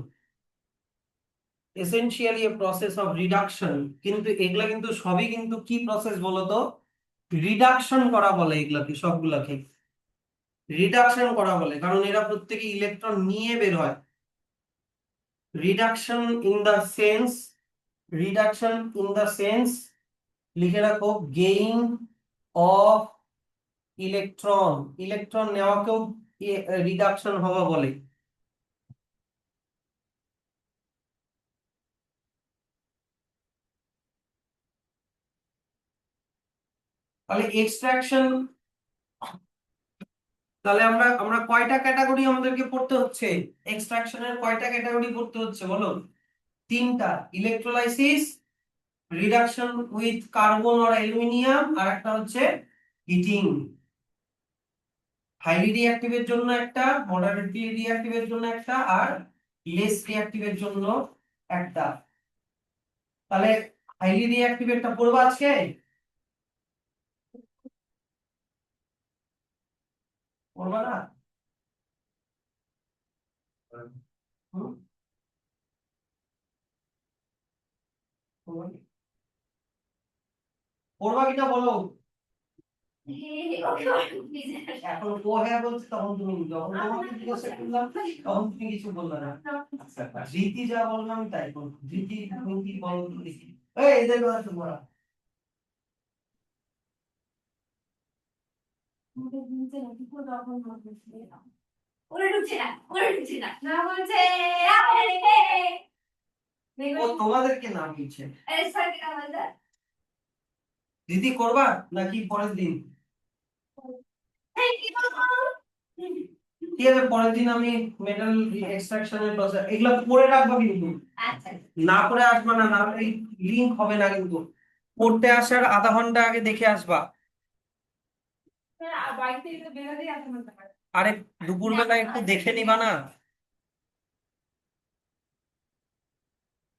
Essentially a process of reduction, কিন্তু এগুলা কিন্তু সবই কিন্তু কি process বলতো, reduction করা বলে এগুলাকে, সবগুলাকে রিডাকশন করা বলে, কারণ এরা প্রত্যেকে ইলেকট্রন নিয়ে বের হয়। Reduction in the sense, reduction in the sense লিখে রাখো গেইন অফ ইলেকট্রন, ইলেকট্রন নেওয়াকেও রিডাকশন হওয়া বলে। তাহলে এক্সট্রাকশন, তাহলে আমরা আমরা কয়টা ক্যাটাগরি আমাদেরকে পড়তে হচ্ছে, এক্সট্রাকশনের কয়টা ক্যাটাগরি পড়তে হচ্ছে বলো। তিনটা, electrolysis, reduction with carbon or aluminium, আর একটা হচ্ছে হিটিং। হাইলি রিঅ্যাক্টিভের জন্য একটা, মডারেটলি রিঅ্যাক্টিভের জন্য একটা, আর লেস রিঅ্যাক্টিভের জন্য একটা। তাহলে হাইলি রিঅ্যাক্টিভেরটা পড়বো আজকে, পড়বা না? হুম? পড়বা কিনা বলো। এখন ও হ্যাঁ বলছে, তখন তুমি, যখন তোমাকে জিজ্ঞাসা করলাম তখন তুমি কিছু বললে না। রীতি যা বললাম আমি তাই বলবো, রীতি তুমি কি বলো তো দেখি। এই এদের কথা তোমরা ও তোমাদেরকে নাম দিচ্ছে। দিদি করবা নাকি পরের দিন? ঠিক আছে, পরের দিন আমি মেটাল এক্সট্রাকশনের প্রসেস এগুলো পড়ে রাখবো, কিন্তু না পড়ে আসবা না, না হলে লিংক হবে না কিন্তু। পড়তে আসার আধা ঘন্টা আগে দেখে আসবা। আরে দুপুরবেলা একটু দেখে নিবা না?